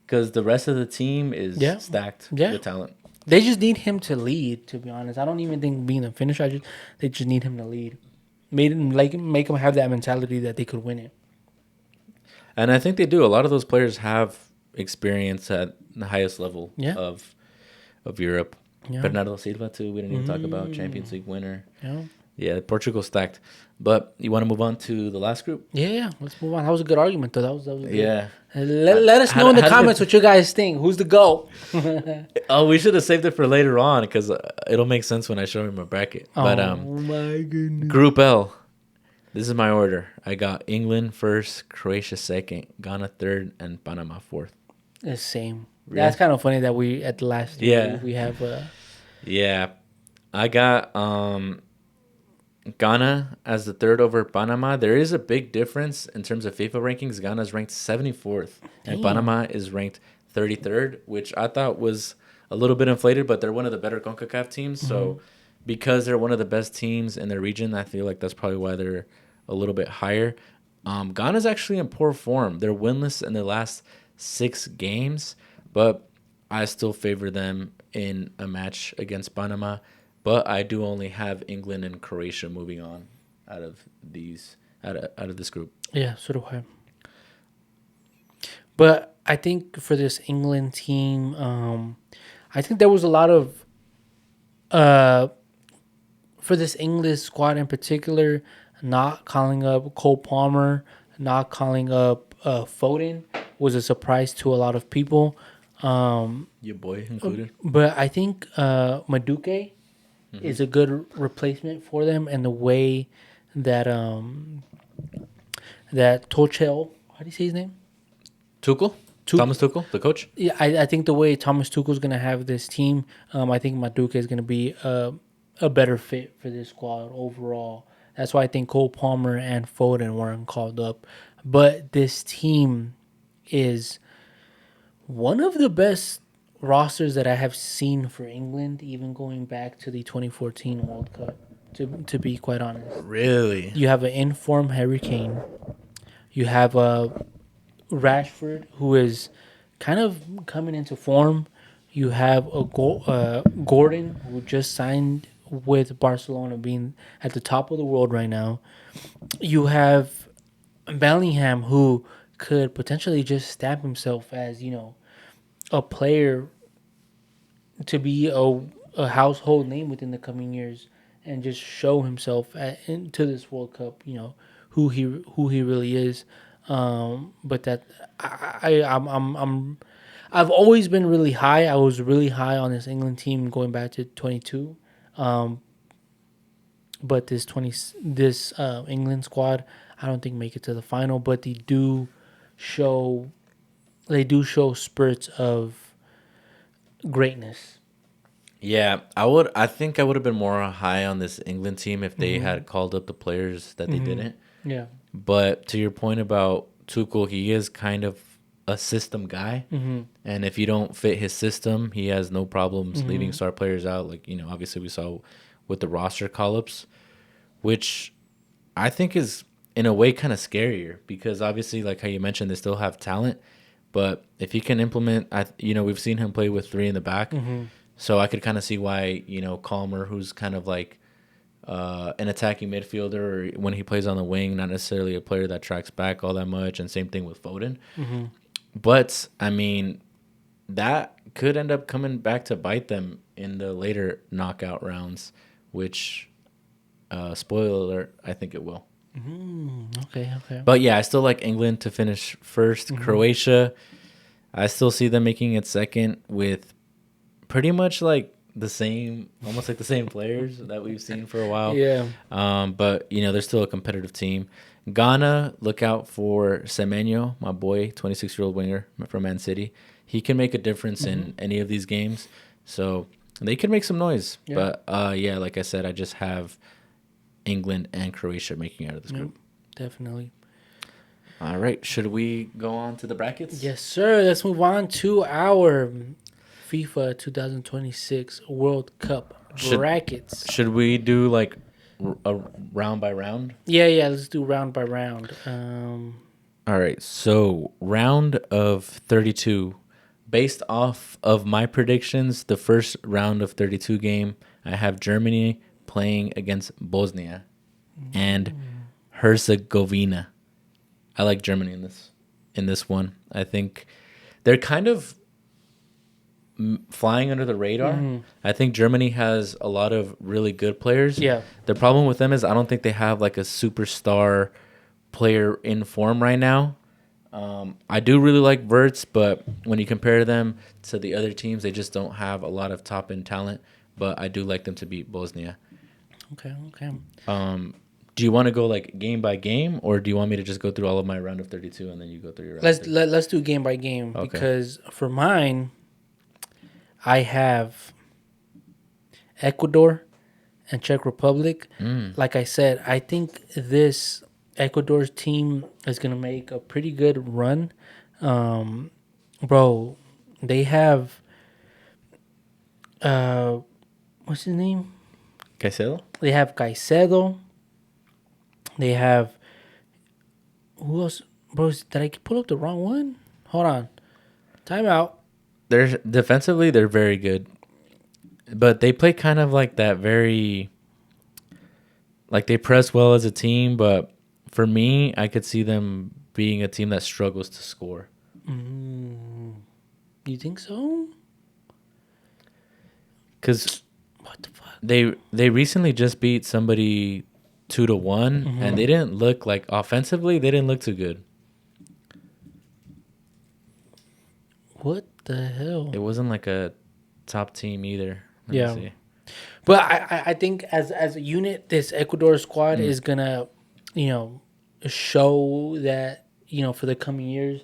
because the rest of the team is stacked with talent. They just need him to lead. To be honest, I don't even think being a finisher. They just need him to lead. Make him have that mentality that they could win it. And I think they do. A lot of those players have experience at the highest level of Europe. Yeah. Bernardo Silva too. We didn't even talk about Champions League winner. Yeah. Yeah, Portugal stacked. But you want to move on to the last group? Yeah. Let's move on. That was a good argument, though. That was good. Yeah. Let us know in the comments what you guys think. Who's the GOAT? Oh, we should have saved it for later on because it'll make sense when I show you my bracket. But my goodness. Group L. This is my order. I got England first, Croatia second, Ghana third, and Panama fourth. The same. Really? That's kind of funny that we at the last year, we have Yeah. I got Ghana as the third over Panama. There is a big difference in terms of FIFA rankings. Ghana is ranked 74th, and Panama is ranked 33rd, which I thought was a little bit inflated, but they're one of the better CONCACAF teams. So because they're one of the best teams in their region, I feel like that's probably why they're a little bit higher. Ghana's actually in poor form. They're winless in the last 6 games, but I still favor them in a match against Panama. But I do only have England and Croatia moving on out of this group. Yeah, so do I. But I think for this England team, I think there was a lot of for this English squad in particular, not calling up Cole Palmer, not calling up Foden was a surprise to a lot of people. Your boy included. But I think Maduke is a good replacement for them, and the way that that Tuchel, how do you say his name? Tuchel? Thomas Tuchel, the coach? Yeah, I think the way Thomas Tuchel is going to have this team, I think Maduke is going to be a better fit for this squad overall. That's why I think Cole Palmer and Foden weren't called up. But this team is one of the best rosters that I have seen for England, even going back to the 2014 World Cup, to be quite honest. Really? You have an informed Harry Kane. You have a Rashford, who is kind of coming into form. You have a Gordon, who just signed with Barcelona, being at the top of the world right now. You have Bellingham, who could potentially just stamp himself as, a player to be a household name within the coming years and just show himself into this World Cup, who he really is. But that I've always been really high. I was really high on this England team going back to 22. But this England squad, I don't think make it to the final, but show they do show spurts of greatness. Yeah, I would. I think I would have been more high on this England team if they had called up the players that they didn't. Yeah. But to your point about Tuchel, he is kind of a system guy, and if you don't fit his system, he has no problems leaving star players out. Like obviously we saw with the roster call-ups, which I think is in a way kind of scarier because obviously, like how you mentioned, they still have talent, but if he can implement, we've seen him play with three in the back. So I could kind of see why, Calmer, who's kind of like an attacking midfielder, or when he plays on the wing, not necessarily a player that tracks back all that much, and same thing with Foden. But, I mean, that could end up coming back to bite them in the later knockout rounds, which, spoiler alert, I think it will. Okay. But, yeah, I still like England to finish first. Croatia, I still see them making it second with pretty much like almost like the same players that we've seen for a while. Yeah. But they're still a competitive team. Ghana, look out for Semenyo, my boy, 26-year-old winger from Man City. He can make a difference in any of these games, so they can make some noise. Yeah. But yeah, like I said, I just have England and Croatia making out of this group. Definitely. All right, should we go on to the brackets? Yes, sir. Let's move on to our FIFA 2026 World Cup brackets. Should we do like a round by round? Yeah. Let's do round by round. All right. So, round of 32. Based off of my predictions, the first round of 32 game, I have Germany playing against Bosnia and Herzegovina. I like Germany in this one. I think they're kind of flying under the radar. I think Germany has a lot of really good players. Yeah. The problem with them is I don't think they have like a superstar player in form right now. I do really like Wirtz, but when you compare them to the other teams, they just don't have a lot of top end talent. But I do like them to beat Bosnia. Okay. Do you want to go like game by game, or do you want me to just go through all of my round of 32 and then you go through your round? Let's do game by game because for mine, I have Ecuador and Czech Republic. Like I said, I think this Ecuador's team is gonna make a pretty good run. Bro, they have what's his name? Caicedo? They have Caicedo. They have who else? Bro, did I pull up the wrong one? Hold on. Timeout. They're defensively they're very good, but they play kind of like that very like they press well as a team. But for me, I could see them being a team that struggles to score. You think so? Because What the fuck? They recently just beat somebody 2-1, and they didn't look like offensively. They didn't look too good. What the hell? It wasn't like a top team either. Let me Yeah. see. But I think as a unit, this Ecuador squad Mm. is gonna, you know, show that, for the coming years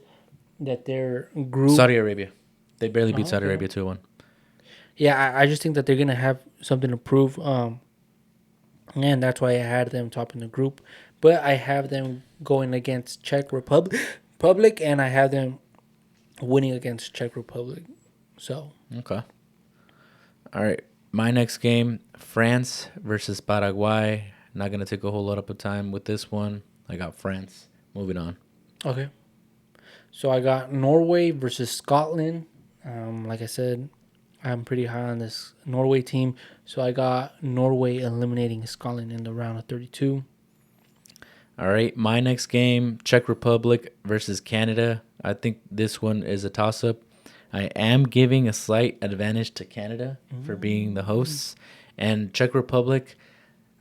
that their group. Saudi Arabia. They barely beat Oh, Saudi okay. Arabia 2-1. Yeah, I just think that they're gonna have something to prove. And that's why I had them topping the group. But I have them going against Czech Republic, and I have them winning against Czech Republic. So Okay. All right. My next game, France versus Paraguay. Not going to take a whole lot of time with this one. I got France. Moving on. okay. So I got Norway versus Scotland. Like I said, I'm pretty high on this Norway team. So I got Norway eliminating Scotland in the round of 32. All right. My next game, Czech Republic versus Canada. I think this one is a toss up. I am giving a slight advantage to Canada for being the hosts. And Czech Republic,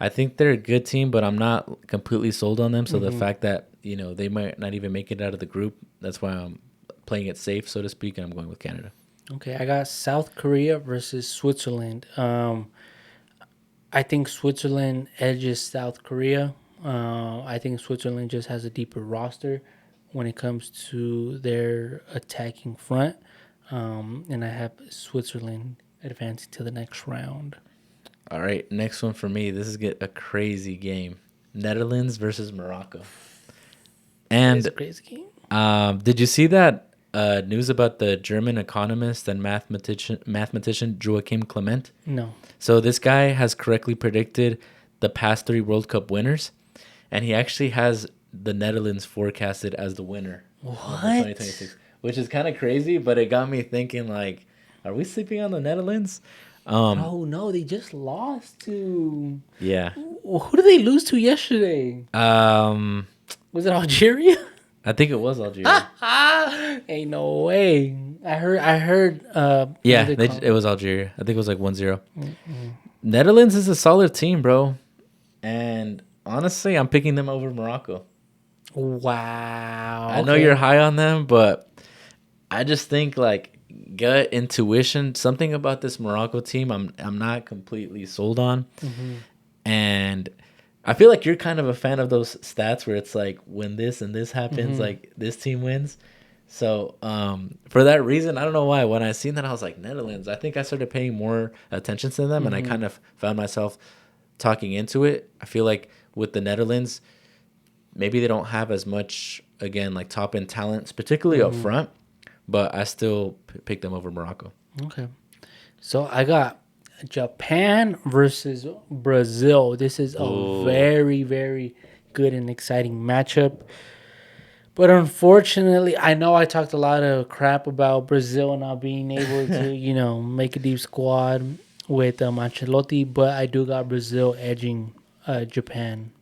I think they're a good team, but I'm not completely sold on them. So the fact that, they might not even make it out of the group, that's why I'm playing it safe, so to speak, and I'm going with Canada. Okay, I got South Korea versus Switzerland. I think Switzerland edges South Korea. I think Switzerland just has a deeper roster when it comes to their attacking front. And I have Switzerland advancing to the next round. All right, next one for me. This is a crazy game. Netherlands versus Morocco. It's And a crazy game. did you see that news about the German economist and mathematician Joachim Clement? No. So this guy has correctly predicted the past 3 World Cup winners, and he actually has the Netherlands forecasted as the winner of the What? 2026, which is kind of crazy, but it got me thinking, like, are we sleeping on the Netherlands? Oh, no, they just lost to. Yeah. Who did they lose to yesterday? Was it Algeria? I think it was Algeria. Ain't no way. I heard. Yeah, it was Algeria. I think it was like 1-0. Netherlands is a solid team, bro. And honestly, I'm picking them over Morocco. Wow. I know you're high on them, but I just think like gut intuition, something about this Morocco team I'm not completely sold on. And I feel like you're kind of a fan of those stats where it's like when this and this happens, like this team wins. So for that reason, I don't know why. When I seen that, I was like, Netherlands. I think I started paying more attention to them, and I kind of found myself talking into it. I feel like with the Netherlands, maybe they don't have as much, again, like top end talents, particularly up front, but I still pick them over Morocco. Okay. So I got Japan versus Brazil. This is a very, very good and exciting matchup. But unfortunately, I know I talked a lot of crap about Brazil not being able to, make a deep squad with Ancelotti, but I do got Brazil edging Japan.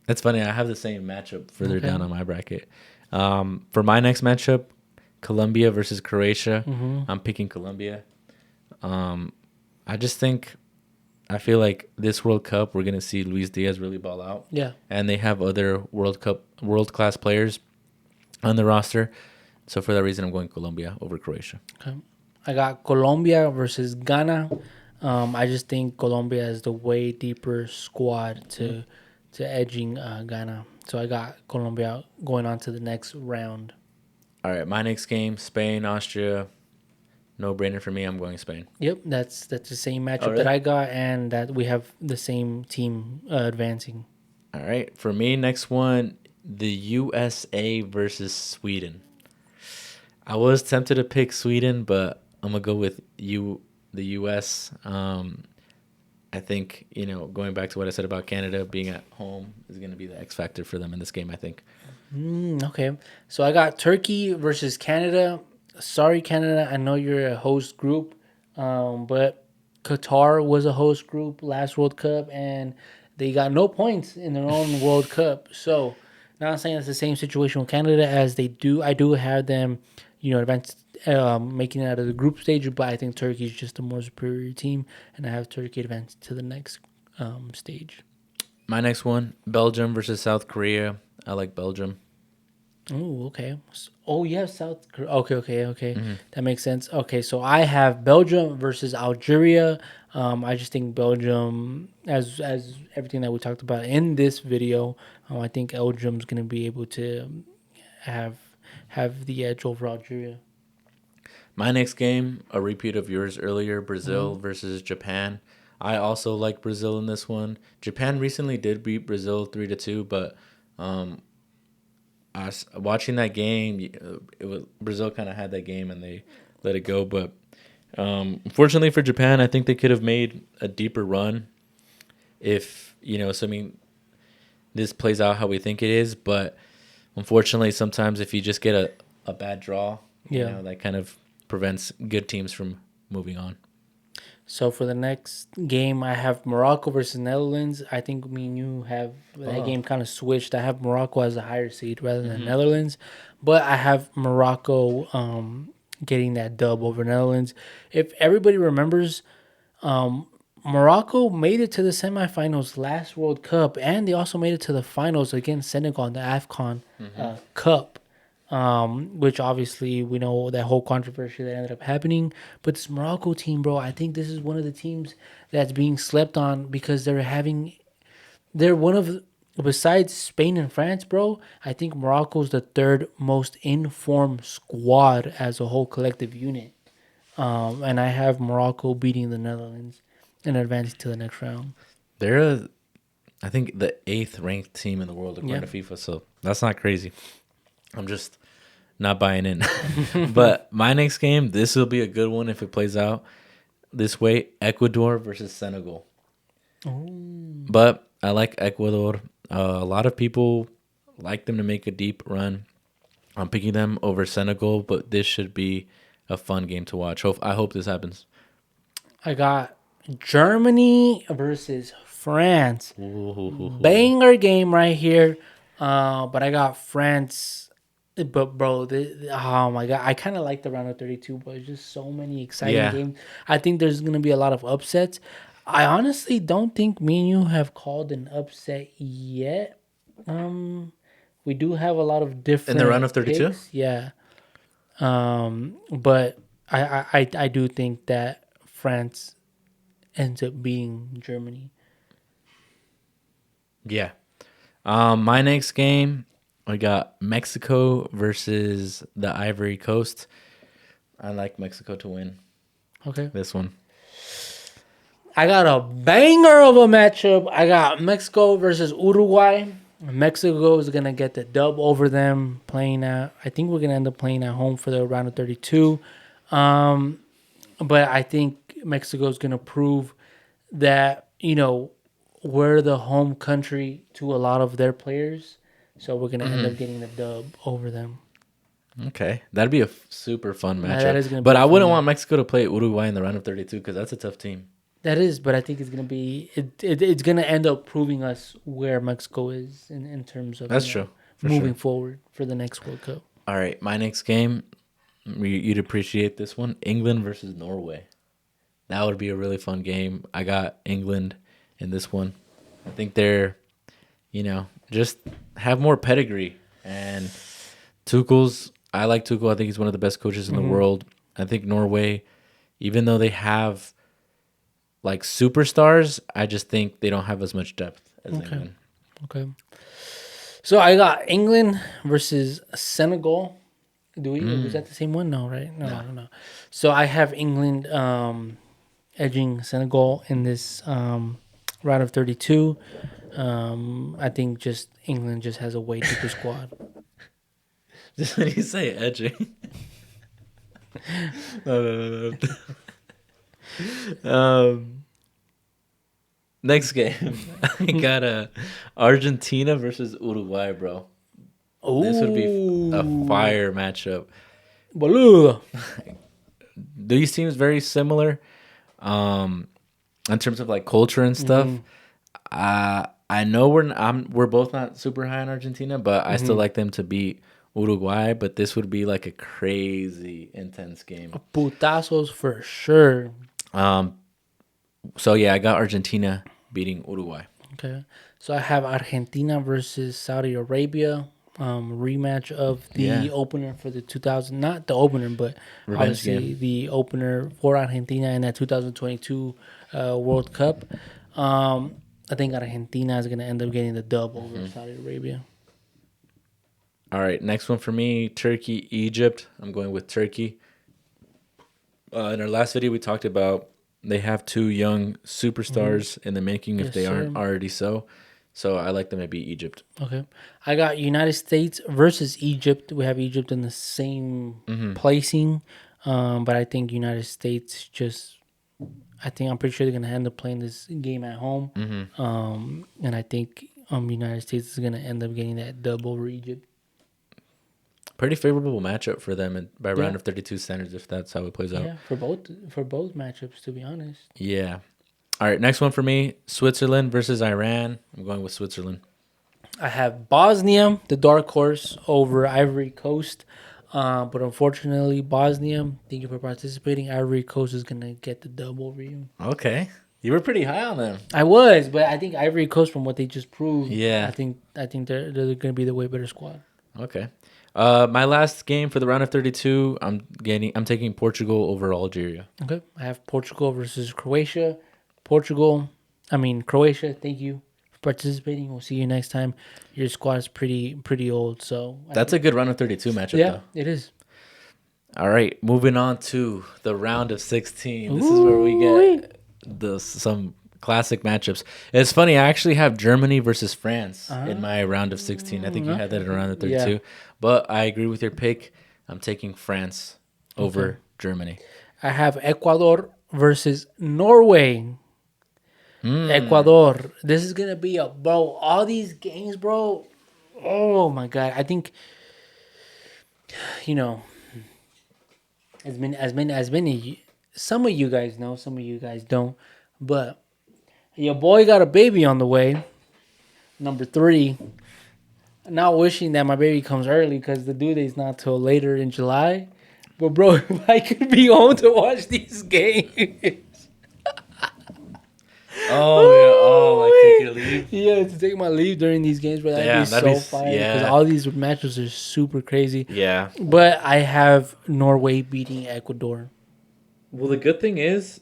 It's funny. I have the same matchup further Okay. down on my bracket. For my next matchup, Colombia versus Croatia. I'm picking Colombia. I just think I feel like this World Cup we're gonna see Luis Diaz really ball out. Yeah. And they have other world class players on the roster. So for that reason, I'm going Colombia over Croatia. Okay. I got Colombia versus Ghana. I just think Colombia is the way deeper squad to edging Ghana. So I got Colombia going on to the next round. All right, my next game, Spain, Austria. No brainer for me. I'm going Spain. Yep, that's the same matchup really? that I got, and that we have the same team advancing. All right, for me, next one, the USA versus Sweden. I was tempted to pick Sweden, but I'm gonna go with the US. I think going back to what I said about Canada being at home is gonna be the X factor for them in this game. I think. Okay, so I got Turkey versus Canada. Sorry, Canada, I know you're a host group, but Qatar was a host group last World Cup, and they got no points in their own World Cup. So, not saying it's the same situation with Canada as they do. I do have them, making it out of the group stage, but I think Turkey is just a more superior team, and I have Turkey advance to the next stage. My next one, Belgium versus South Korea. I like Belgium. Oh, okay. Oh, you have South Korea. Okay. Mm-hmm. That makes sense. Okay, so I have Belgium versus Algeria. I just think Belgium, as everything that we talked about in this video, I think Belgium's gonna be able to have have the edge over Algeria. My next game, a repeat of yours earlier, Mm-hmm. Brazil versus Japan. I also like Brazil in this one. Japan recently did beat Brazil 3-2, but um, watching that game, it was Brazil kind of had that game and they let it go. But unfortunately for Japan, I think they could have made a deeper run if assuming this plays out how we think it is. But unfortunately, sometimes if you just get a bad draw, Yeah. that kind of prevents good teams from moving on. So for the next game, I have Morocco versus Netherlands. I think me and you have that Oh. game kind of switched. I have Morocco as a higher seed rather than Mm-hmm. Netherlands, but I have Morocco getting that dub over Netherlands. If everybody remembers, um, Morocco made it to the semifinals last World Cup, and they also made it to the finals against Senegal in the AFCON Mm-hmm. Cup, which obviously we know that whole controversy that ended up happening. But this Morocco team, bro, I think this is one of the teams that's being slept on because they're one of, besides Spain and France, bro, I think Morocco's the third most informed squad as a whole collective unit. And I have Morocco beating the Netherlands and advancing to the next round. They're, I think, the 8th ranked team in the world Yeah. according to FIFA, so that's not crazy. I'm just not buying in. But my next game, this will be a good one if it plays out this way: Ecuador versus Senegal. Oh. But I like Ecuador. A lot of people like them to make a deep run. I'm picking them over Senegal, but this should be a fun game to watch. I hope this happens. I got Germany versus France. Ooh. Banger game right here. But I got France. But bro, oh my god, I kind of like the round of 32, but there's just so many exciting Yeah. games. I think there's gonna be a lot of upsets. I honestly don't think me and you have called an upset yet. We do have a lot of In the round different of 32? picks, yeah. But I do think that France ends up beating Germany. Yeah. My next game, I got Mexico versus the Ivory Coast. I like Mexico to win Okay. this one. I got a banger of a matchup. I got Mexico versus Uruguay. Mexico is gonna get the dub over them. Playing at, I think we're gonna end up playing at home for the round of 32. But I think Mexico is gonna prove that we're the home country to a lot of their players. So we're gonna end up getting the dub over them. Okay. That'd be a super fun That matchup. is gonna be But a I fun wouldn't one. want Mexico to play Uruguay in the round of 32 because that's a tough team. That is, but I think it's gonna be it's gonna end up proving us where Mexico is in terms of That's true. For moving sure. forward for the next World Cup. All right. My next game, you'd appreciate this one: England versus Norway. That would be a really fun game. I got England in this one. I think they're, just have more pedigree. And I like Tuchel. I think he's one of the best coaches in the Mm-hmm. world. I think Norway, even though they have like superstars, I just think they don't have as much depth as Okay. England. Okay. So I got England versus Senegal. Was that the same one? No, right? No. No. So I have England edging Senegal in this round of 32. I think just England just has a way deeper squad. Just when you say edging. No. Next game, I got Argentina versus Uruguay, bro. This would be a Oh, fire matchup. Baloo. These teams very similar, um, in terms of like culture and stuff. Mm-hmm. I know we're both not super high on Argentina, but I still Mm-hmm. like them to beat Uruguay, but this would be like a crazy intense game. Putazos for sure. Um, so yeah, I got Argentina beating Uruguay. Okay. So I have Argentina versus Saudi Arabia. Rematch of Yeah, the opener for the 2000, not the opener, but revenge obviously game. the opener for Argentina in that 2022 World Cup. I think Argentina is going to end up getting the dub over Saudi Arabia. All right, next one for me, Turkey, Egypt. I'm going with Turkey. In our last video, we talked about they have two young superstars in the making if Yes, they aren't sir. already so. So I like them to beat Egypt. Okay. I got United States versus Egypt. We have Egypt in the same placing. But I think United States just, I think I'm pretty sure they're going to end up playing this game at home. And I think United States is going to end up getting that dub over Egypt. Pretty favorable matchup for them by Yeah. round of 32 standards if that's how it plays out. Yeah, for both matchups, to be honest. Yeah. All right, next one for me, Switzerland versus Iran. I'm going with Switzerland. I have Bosnia, the dark horse, over Ivory Coast. But unfortunately, Bosnia, thank you for participating. Ivory Coast is going to get the dub over you. Okay. You were pretty high on them. I was, but I think Ivory Coast, from what they just proved, Yeah. I think they're going to be the way better squad. Okay. My last game for the round of 32, I'm taking Portugal over Algeria. Okay, I have Portugal versus Croatia. Croatia. Thank you for participating. We'll see you next time. Your squad is pretty old, so That's a good round of 32 matchup, yeah, though. it is. All right, moving on to the round of 16. This is where we Ooh-wee. get some classic matchups. It's funny, I actually have Germany versus France in my round of 16. I think you had that in round of 32. Yeah. But I agree with your pick. I'm taking France over Okay. Germany. I have Ecuador versus Norway. Ecuador. This is gonna be bro. All these games, bro. Oh my god. I think you know as many. Some of you guys know, some of you guys don't. But your boy got a baby on the way. Number 3. Not wishing that my baby comes early because the due date's not till later in July. But bro, if I could be home to watch these games. Oh, take your leave. Yeah, to take my leave during these games, bro, that'd be so fire. Because all these matches are super crazy. Yeah. But I have Norway beating Ecuador. Well, the good thing is,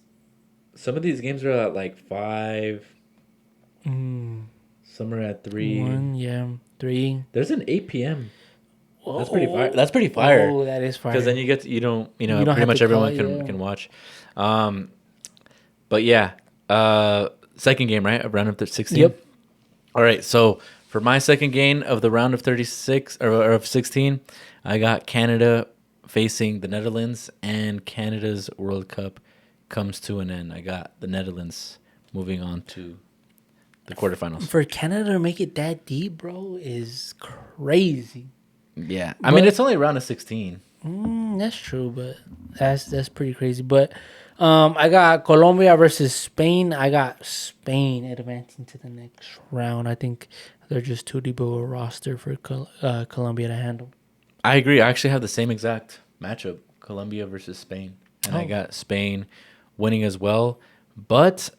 some of these games are at like 5. Some are at 3. 1, yeah, 3. There's an 8 p.m. That's pretty fire. Oh, That's pretty fire. oh, that is fire. Because then you get to, You don't pretty have much to call everyone it, yeah. can watch. But yeah, second game, right? Of round of 16. Yep. All right. So for my second game of the round of 36 or of 16, I got Canada facing the Netherlands, and Canada's World Cup comes to an end. I got the Netherlands moving on to the quarterfinals. For Canada to make it that deep, bro, is crazy. Yeah, I mean, it's only a round of 16. That's true, but that's pretty crazy. But I got Colombia versus Spain. I got Spain advancing to the next round. I think they're just too deep of a roster for Colombia to handle. I agree. I actually have the same exact matchup, Colombia versus Spain. And I got Spain winning as well. But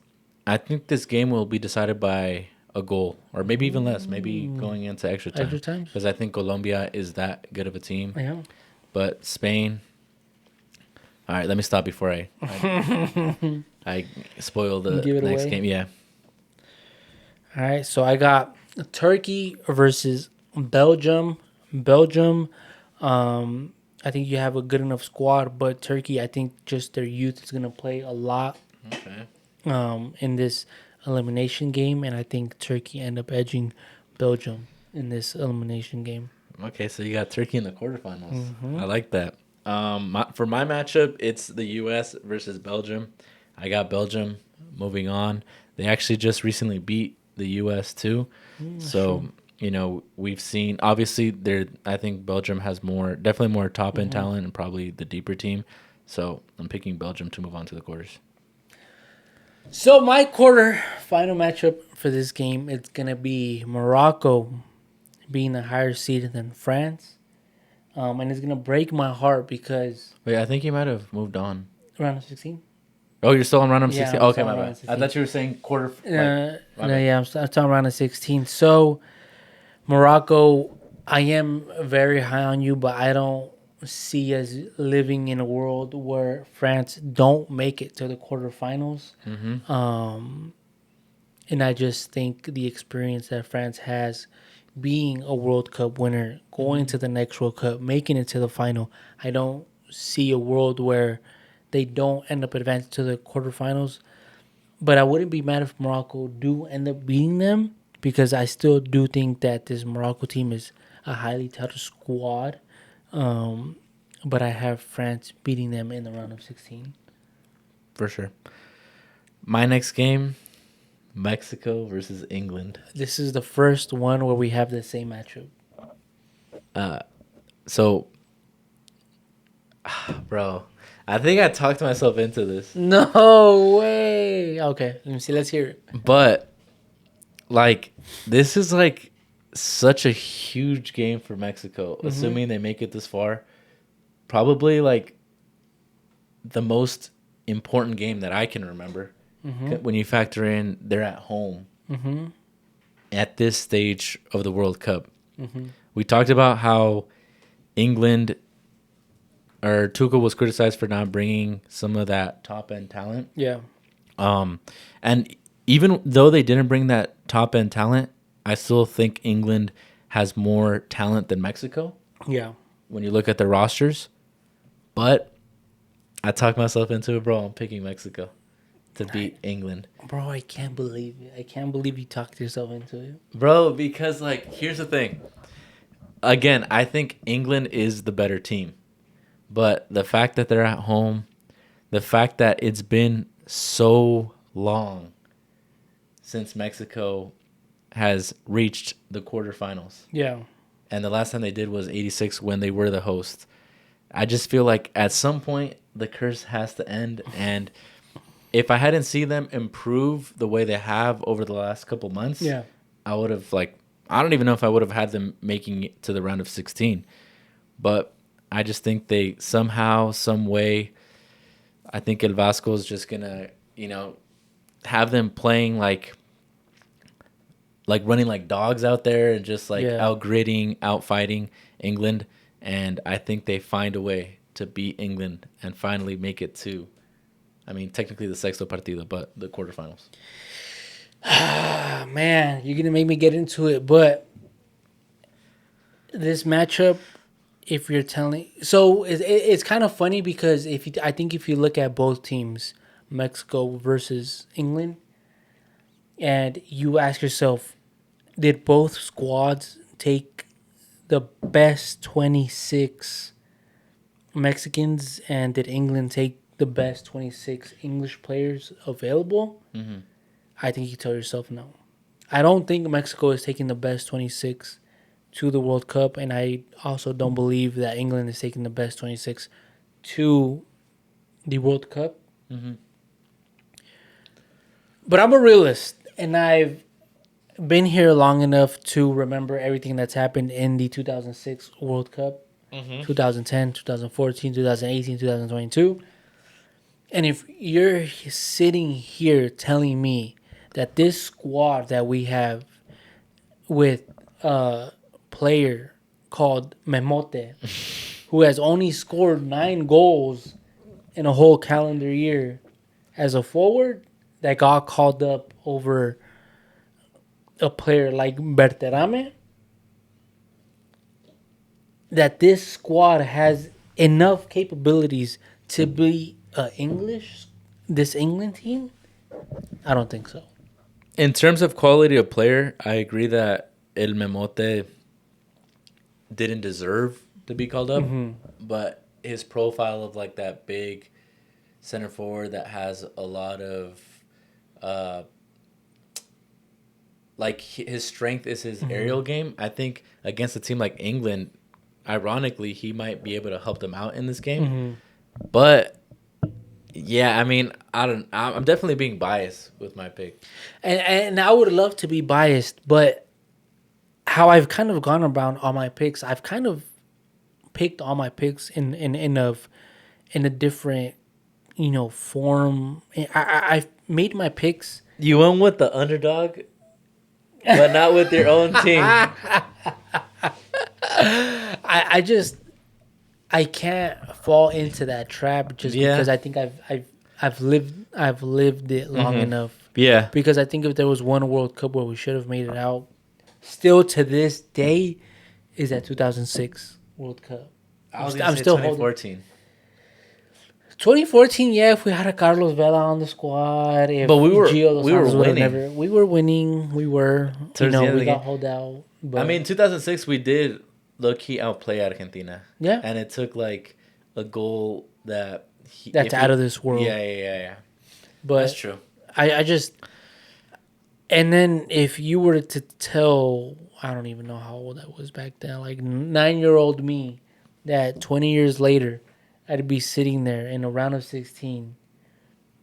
I think this game will be decided by a goal, or maybe even less, maybe going into extra time. Extra time? Because I think Colombia is that good of a team. Yeah. But Spain... All right, let me stop before I spoil the Give it next away. game. Yeah. All right, so I got Turkey versus Belgium. Belgium, I think you have a good enough squad, but Turkey, I think just their youth is going to play a lot Okay. in this elimination game, and I think Turkey end up edging Belgium in this elimination game. Okay, so you got Turkey in the quarterfinals. I like that. For my matchup, it's the U.S. versus Belgium. I got Belgium moving on. They actually just recently beat the U.S. too. So, we've seen, obviously, I think Belgium has definitely more top end talent and probably the deeper team. So I'm picking Belgium to move on to the quarters. So my final matchup for this game, it's going to be Morocco being a higher seed than France. And it's gonna break my heart because Wait, I think you might have moved on. round of 16. Oh, you're still on round of Yeah, 16? I'm Okay, still my on round bad. of I 16. thought you were saying quarter, like, my No, bad. yeah, I'm still round of 16. So Morocco, I am very high on you, but I don't see us living in a world where France don't make it to the quarterfinals. Mm-hmm. And I just think the experience that France has being a World Cup winner, going Mm-hmm. to the next World Cup, making it to the final, I don't see a world where they don't end up advancing to the quarterfinals. But I wouldn't be mad if Morocco do end up beating them because I still do think that this Morocco team is a highly touted squad. Um, but I have France beating them in the round of 16. For sure. My next game, Mexico versus England. This is the first one where we have the same matchup. So, bro, I think I talked myself into this. No way. Okay, let me see. Let's hear it. But, like, this is, like, such a huge game for Mexico, assuming they make it this far. Probably, like, the most important game that I can remember when you factor in they're at home at this stage of the World Cup. We talked about how England or Tuchel was criticized for not bringing some of that top end talent. Yeah. And even though they didn't bring that top end talent, I still think England has more talent than Mexico Yeah. when you look at their rosters. But I talked myself into it, bro. I'm picking Mexico to beat England. Bro, I can't believe it. I can't believe you talked yourself into it. Bro, because, like, here's the thing. Again, I think England is the better team. But the fact that they're at home, the fact that it's been so long since Mexico has reached the quarterfinals. Yeah. And the last time they did was 86 when they were the host. I just feel like at some point the curse has to end. And if I hadn't seen them improve the way they have over the last couple months, Yeah. I would have, like, I don't even know if I would have had them making it to the round of 16. But I just think they somehow, some way, I think El Vasco is just going to, have them playing like running like dogs out there and just like Yeah. out gritting, out fighting England. And I think they find a way to beat England and finally make it to, I mean, technically the sexto partido, but the quarterfinals. Ah, man, you're gonna make me get into it, but this matchup, if you're telling, so it's kind of funny because I think if you look at both teams, Mexico versus England, and you ask yourself, did both squads take the best 26 Mexicans, and did England take the best 26 English players available? I think you tell yourself no. I don't think Mexico is taking the best 26 to the World Cup, and I also don't believe that England is taking the best 26 to the World Cup. But I'm a realist, and I've been here long enough to remember everything that's happened in the 2006 World Cup, 2010, 2014, 2018, 2022. And if you're sitting here telling me that this squad that we have with a player called Memote, who has only scored 9 goals in a whole calendar year as a forward, that got called up over a player like Berterame, that this squad has enough capabilities to be this England team? I don't think so. In terms of quality of player, I agree that El Memote didn't deserve to be called up, but his profile of like that big center forward that has a lot of uh, like his strength is his aerial game. I think against a team like England, ironically, he might be able to help them out in this game. But yeah, I mean, I'm definitely being biased with my pick. And I would love to be biased, but how I've kind of gone around all my picks, I've kind of picked all my picks in a different form. I made my picks. You went with the underdog, but not with your own team. I just I can't fall into that trap just Yeah. because I think I've lived it long enough. Yeah. Because I think if there was one World Cup where we should have made it out, still to this day, is that 2006 World Cup. I was I'm going to say still holding 2014. 2014. Yeah, if we had a Carlos Vela on the squad, if But we were winning. We were winning. We were. Towards the end of We the got game. hold out. But I mean, 2006, we did low-key outplay Argentina. yeah, And it took, like, a goal that... that's out of this world. Yeah. But That's true. I just, and then if you were to tell, I don't even know how old I was back then, like 9-year-old me, that 20 years later, I'd be sitting there in a round of 16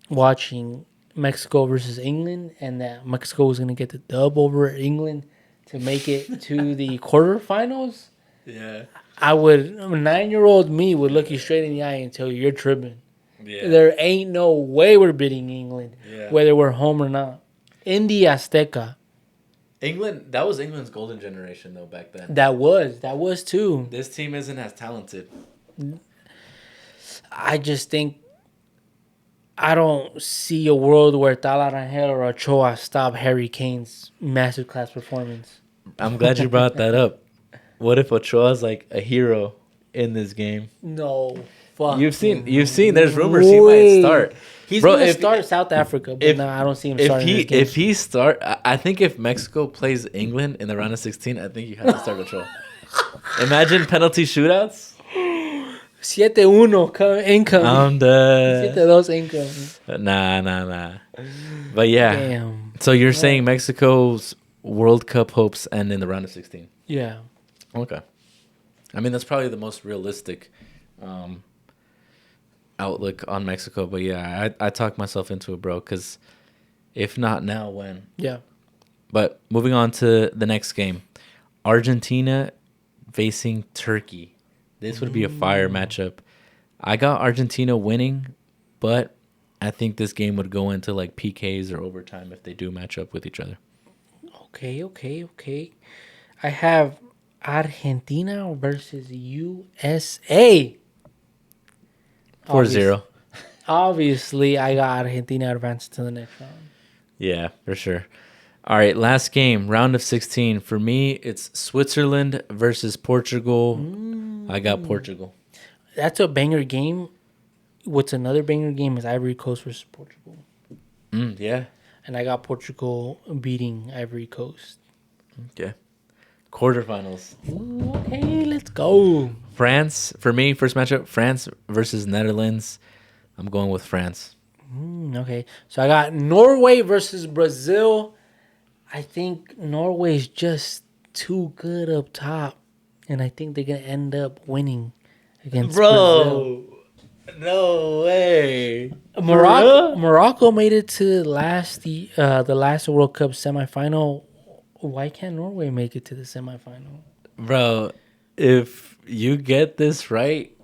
watching Mexico versus England, and that Mexico was going to get the dub over England to make it to the quarterfinals. Yeah. 9-year-old me would look you straight in the eye and tell you, you're tripping. Yeah. There ain't no way we're beating England, Yeah. whether we're home or not. In the Azteca. England, that was England's golden generation, though, back then. That was too. This team isn't as talented. I just think I don't see a world where Talarangel or Ochoa stop Harry Kane's massive class performance. I'm glad you brought that up. What if Ochoa's like a hero in this game? No. Fuck. You've seen. There's rumors he might start. He's gonna start South Africa, but no, I don't see him starting this game. If he start, I think if Mexico plays England in the round of 16, I think you have to start Ochoa. Imagine penalty shootouts. 7-1 income. I'm dead. 7-2 income. Nah. But yeah. Damn. So you're saying Mexico's World Cup hopes end in the round of 16? Yeah. Okay. I mean, that's probably the most realistic outlook on Mexico. But yeah, I talked myself into it, bro, because if not now, when? Yeah. But moving on to the next game. Argentina facing Turkey. This would be a fire matchup. I got Argentina winning, but I think this game would go into like PKs or overtime if they do match up with each other. Okay. I have Argentina versus USA. 4-0. Obviously, I got Argentina advanced to the next round. Yeah, for sure. All right, last game, round of 16. For me, it's Switzerland versus Portugal. I got Portugal. That's a banger game. What's another banger game is Ivory Coast versus Portugal. Yeah. And I got Portugal beating Ivory Coast. Okay. Quarterfinals. Ooh, okay, let's go. France, for me, first matchup, France versus Netherlands. I'm going with France. Okay, so I got Norway versus Brazil. I think Norway's just too good up top, and I think they're gonna end up winning against Brazil. No way. Morocco made it to the last World Cup semifinal. Why can't Norway make it to the semifinal? Bro, if you get this right,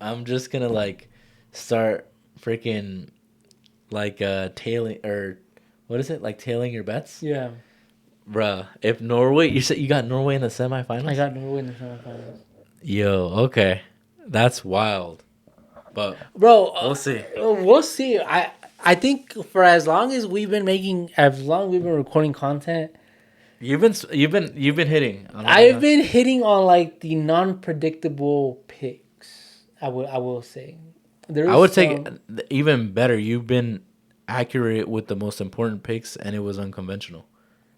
I'm just gonna like start freaking like tailing, or what is it, like tailing your bets? Yeah, Bruh, if Norway, you said you got Norway in the semifinals? I got Norway in the semifinals. Yo, okay. That's wild. But Bro, we'll see. We'll see. I think for as long as we've been recording content, You've been hitting. I've been hitting on like the non-predictable picks. I will say. I would say even better. You've been accurate with the most important picks, and it was unconventional.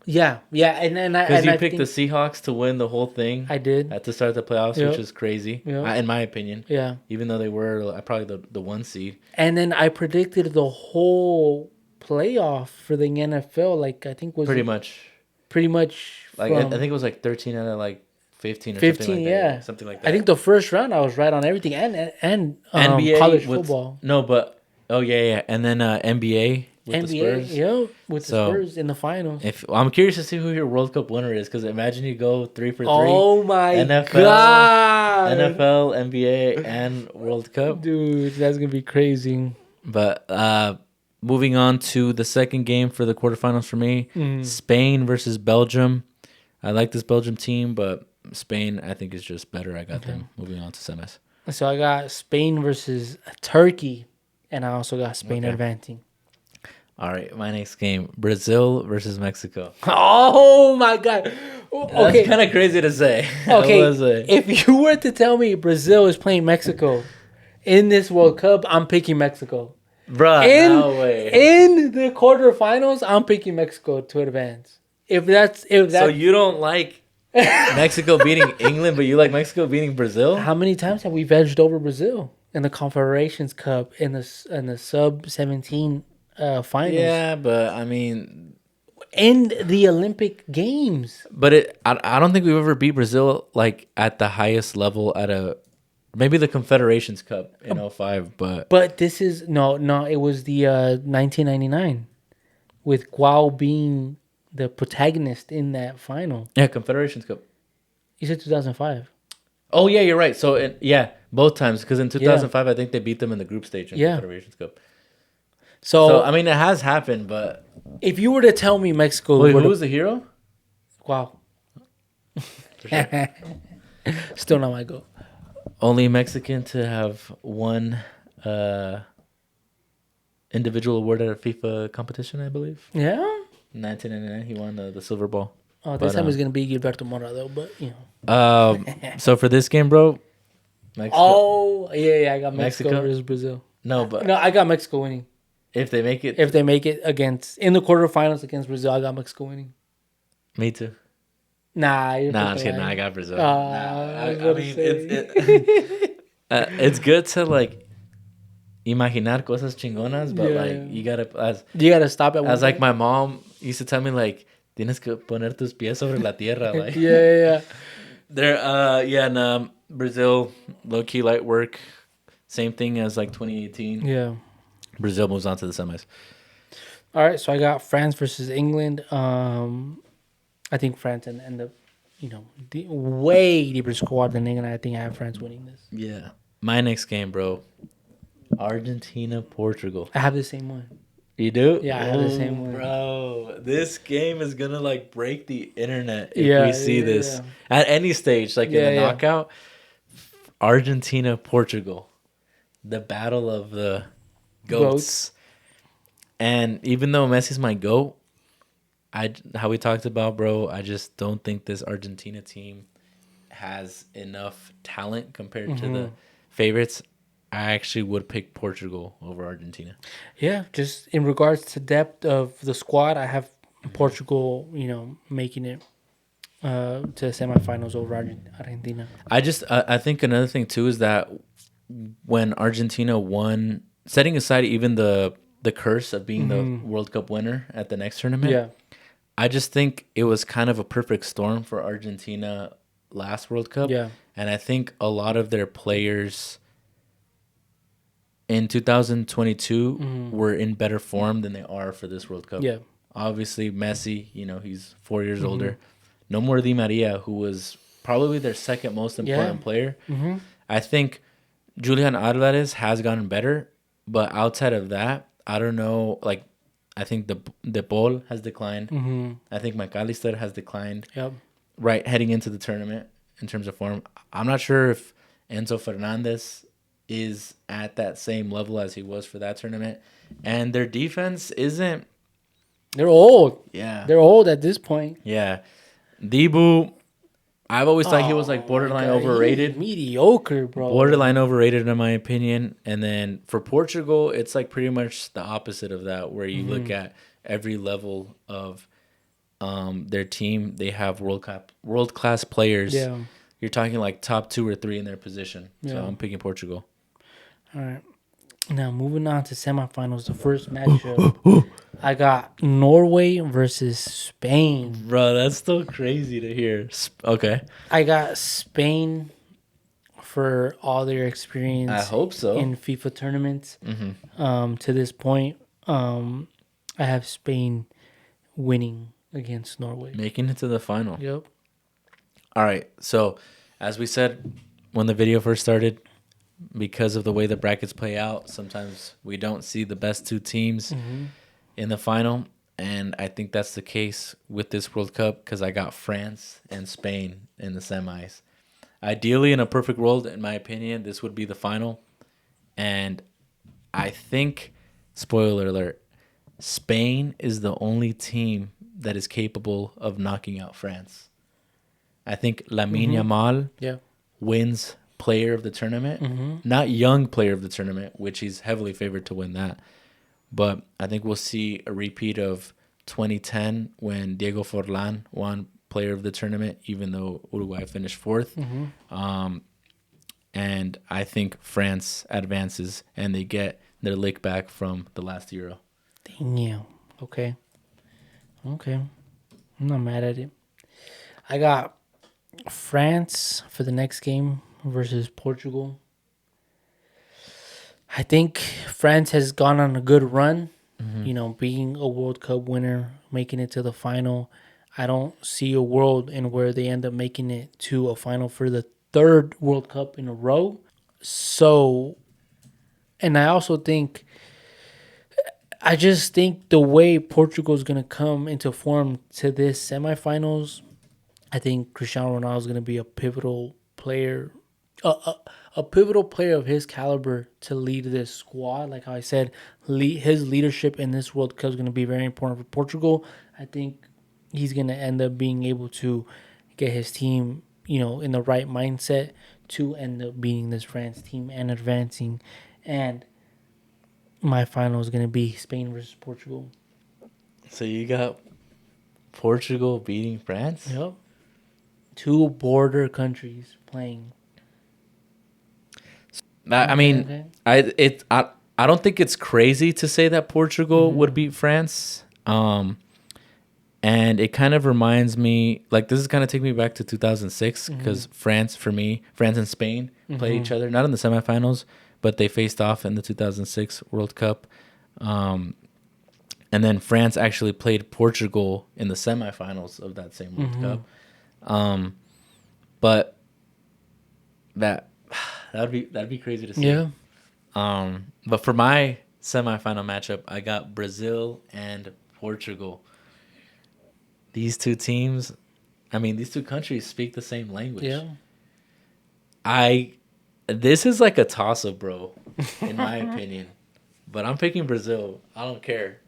Yeah, and because you picked the Seahawks to win the whole thing. I did at to start the playoffs, which is crazy, in my opinion. Yeah, even though they were probably the 1 seed. And then I predicted the whole playoff for the NFL. Like I think was pretty much. Like I think it was like 13 out of like 15 or 15, something like that. Something like that. I think the first round I was right on everything, and NBA college football. No, but yeah. And then NBA with the NBA, Spurs. yeah, with the So Spurs in the finals. if I'm curious to see who your World Cup winner is, because imagine you go 3 for 3, Oh my NFL, god, NFL, NBA, and World Cup. dude, that's gonna be crazy. But moving on to the second game for the quarterfinals for me, Spain versus Belgium. I like this Belgium team, but Spain I think is just better. I got them moving on to semis. So I got Spain versus Turkey, and I also got Spain Okay. advancing. All right, my next game, Brazil versus Mexico. Oh my god. That's Okay, kind of crazy to say. I okay. will say. If you were to tell me Brazil is playing Mexico in this World Cup, I'm picking Mexico. Bruh, In no way. in the quarterfinals, I'm picking Mexico to advance. If that's So you don't like Mexico beating England, but you like Mexico beating Brazil? how many times have we vegged over Brazil in the Confederations Cup in the sub-17 finals Yeah, but I mean, in the Olympic Games? but I don't think we've ever beat Brazil like at the highest level at a maybe the Confederations Cup in '05, but But this is no. It was the 1999 with Guao being the protagonist in that final. yeah, Confederations Cup. You said 2005. Oh yeah, you're right. So yeah, both times because in Yeah, 2005 I think they beat them in the group stage in yeah. Confederations Cup. So I So mean it has happened, but if you were to tell me Mexico wait, would who have, was the hero? wow, For sure. still not my goal. Only Mexican to have won individual award at a FIFA competition, I believe. Yeah. 1999, he won the silver ball. Oh, this But time it's gonna be Gilberto Mora though, but you know. so for this game, bro, Mexico, Oh yeah, I got Mexico Mexico. versus Brazil. No, but No, I got Mexico winning. if they make it, If they make it against in the quarterfinals against Brazil, I got Mexico winning. me too. Nah, you're Nah, I'm just fucking kidding. Nah, I lying. got Brazil. Nah, I was I about to mean say. it's good to like imaginar cosas chingonas, but like Yeah. you gotta You gotta stop at one as like point. my mom used to tell me like tienes que poner tus pies sobre la tierra, Yeah, like. yeah. There, yeah, and Brazil, low key light work. Same thing as like 2018. Yeah. Brazil moves on to the semis. All right, so I got France versus England. I think France and the, way deeper squad than England. I think I have France winning this. Yeah. My next game, bro. Argentina, Portugal. I have the same one. You do? Yeah, I have the same one. Bro. This game is gonna like break the internet if Yeah, we see this yeah. at any stage, like in Yeah, the yeah. knockout. Argentina, Portugal. The battle of the goats. And even though Messi's my goat, how we talked about, bro, I just don't think this Argentina team has enough talent compared to the favorites. I actually would pick Portugal over Argentina. Yeah, just in regards to depth of the squad, I have Portugal, making it to the semifinals over Argentina. I think another thing too is that when Argentina won, setting aside even the curse of being the World Cup winner at the next tournament, Yeah. I just think it was kind of a perfect storm for Argentina last World Cup. Yeah. And I think a lot of their players in 2022 were in better form than they are for this World Cup. Yeah. Obviously, Messi, he's 4 years older. No more Di Maria, who was probably their second most important player. I think Julian Alvarez has gotten better, but outside of that, I don't know. Like, I think the Paul has declined. I think McAllister has declined. Yep. Right, heading into the tournament in terms of form. I'm not sure if Enzo Fernandez is at that same level as he was for that tournament. And their defense isn't. They're old. Yeah. They're old at this point. Yeah. Dibu, I've always thought he was like borderline overrated. Mediocre, bro. Borderline overrated in my opinion. And then for Portugal, it's like pretty much the opposite of that, where you look at every level of their team. They have world class players. Yeah. You're talking like top 2 or 3 in their position. So Yeah. I'm picking Portugal. All right. Now moving on to semifinals, the first matchup, I got Norway versus Spain. Bro, that's still crazy to hear. Okay. I got Spain for all their experience. I hope so. In FIFA tournaments. To this point, I have Spain winning against Norway. Making it to the final. Yep. All right. So, as we said when the video first started, because of the way the brackets play out, sometimes we don't see the best two teams in the final. And I think that's the case with this World Cup because I got France and Spain in the semis. Ideally, in a perfect world, in my opinion, this would be the final. And I think, spoiler alert, Spain is the only team that is capable of knocking out France. I think Lamine Yamal Yeah. wins player of the tournament. Not young player of the tournament, which he's heavily favored to win that. But I think we'll see a repeat of 2010 when Diego Forlan won player of the tournament, even though Uruguay finished fourth. And I think France advances and they get their lick back from the last Euro. Damn. Okay. I'm not mad at it. I got France for the next game versus Portugal. I think France has gone on a good run, being a World Cup winner, making it to the final. I don't see a world in where they end up making it to a final for the third World Cup in a row. So, and I just think the way Portugal is going to come into form to this semifinals, I think Cristiano Ronaldo is going to be a pivotal player, a pivotal player of his caliber to lead this squad. Like how I said, his leadership in this World Cup is going to be very important for Portugal. I think he's going to end up being able to get his team, in the right mindset to end up beating this France team and advancing. And my final is going to be Spain versus Portugal. So you got Portugal beating France? Yep. Two border countries playing. I mean, I don't think it's crazy to say that Portugal would beat France. And it kind of reminds me, like, this is kind of taking me back to 2006 because France and Spain play each other, not in the semifinals, but they faced off in the 2006 World Cup. And then France actually played Portugal in the semifinals of that same World Cup. But that'd be crazy to see. Yeah. But for my semifinal matchup, I got Brazil and Portugal. These two teams, these two countries speak the same language. Yeah. This is like a toss-up, bro, in my opinion. But I'm picking Brazil. I don't care.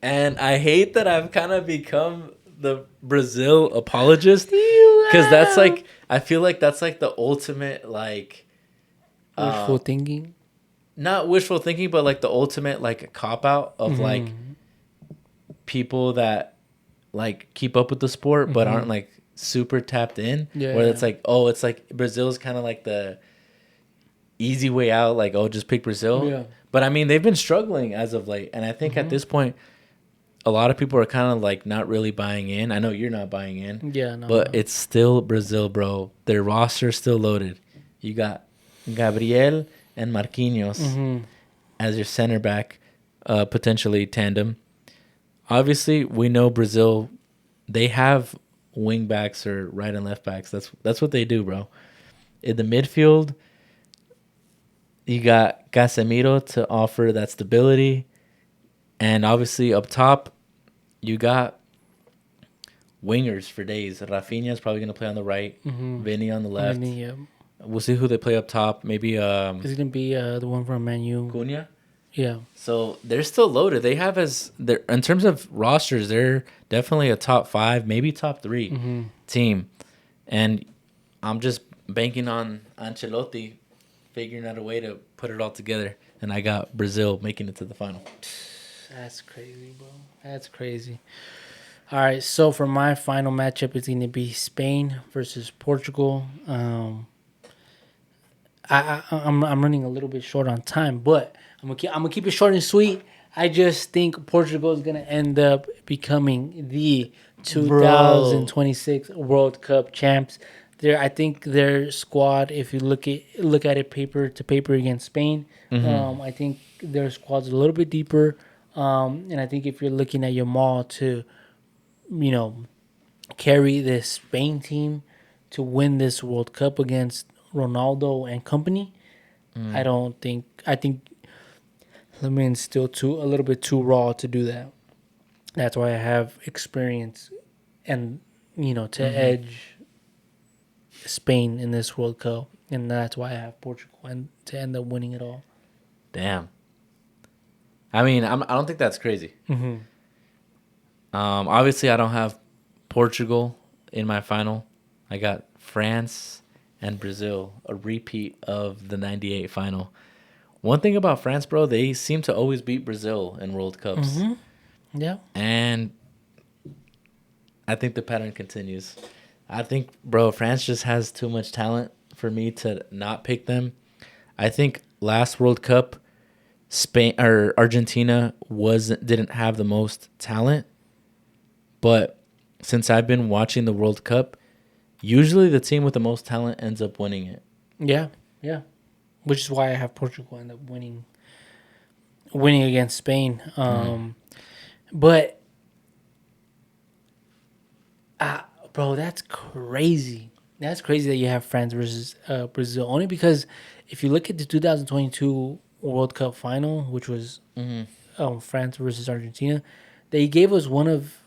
And I hate that I've kind of become the Brazil apologist because that's like, I feel like that's like the ultimate, like, Wishful thinking. not wishful thinking, but like the ultimate, like, cop out of like people that like keep up with the sport but aren't like super tapped in. Yeah. Where it's like, oh, it's like Brazil's kind of like the easy way out, like, oh, just pick Brazil. Yeah. But they've been struggling as of late, and I think at this point a lot of people are kind of like not really buying in. I know you're not buying in. Yeah, no. But it's still Brazil, bro. Their roster's still loaded. You got Gabriel and Marquinhos as your center back, potentially tandem. Obviously, we know Brazil, they have wing backs or right and left backs. That's what they do, bro. In the midfield, you got Casemiro to offer that stability. And obviously up top, you got wingers for days. Rafinha is probably going to play on the right. Vinny on the left. Yeah. We'll see who they play up top. Maybe Is it gonna be the one from Man U? Cunha. Yeah. So they're still loaded. They have in terms of rosters, they're definitely a top 5, maybe top 3 team. And I'm just banking on Ancelotti figuring out a way to put it all together. And I got Brazil making it to the final. That's crazy, bro. That's crazy. All right, so for my final matchup, it's going to be Spain versus Portugal. I'm running a little bit short on time, but I'm gonna keep it short and sweet. I just think Portugal is gonna end up becoming the 2026 World Cup champs. I think their squad, if you look at it paper to paper against Spain, I think their squad's a little bit deeper. And I think if you're looking at your mall to, you know, carry this Spain team to win this World Cup against Ronaldo and company, I don't think. I think Lamin's still a little bit too raw to do that. That's why I have experience and to edge Spain in this World Cup, and that's why I have Portugal and to end up winning it all. Damn. I mean, I don't think that's crazy. Mm-hmm. Obviously, I don't have Portugal in my final. I got France and Brazil, a repeat of the '98 final. One thing about France, bro, they seem to always beat Brazil in World Cups, Mm-hmm. Yeah. and I think the pattern continues. I think, bro, France just has too much talent for me to not pick them. I think last World Cup, Spain or Argentina didn't have the most talent, but since I've been watching the World Cup, usually the team with the most talent ends up winning it. Yeah. Yeah. Which is why I have Portugal end up winning against Spain. But bro, that's crazy. That's crazy that you have France versus Brazil. Only because if you look at the 2022 World Cup final, which was France versus Argentina, they gave us one of.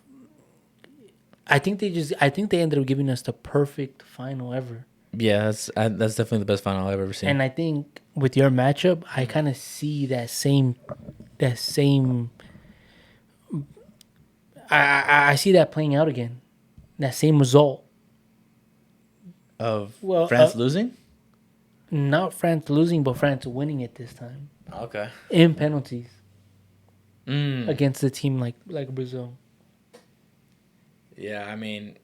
I think they ended up giving us the perfect final ever. Yeah, that's definitely the best final I've ever seen. And I think with your matchup, I kind of see that same. I see that playing out again. That same result. Of Well, France losing? not France losing, but France winning it this time Okay. in penalties Mm. against a team like Brazil. Yeah, I mean,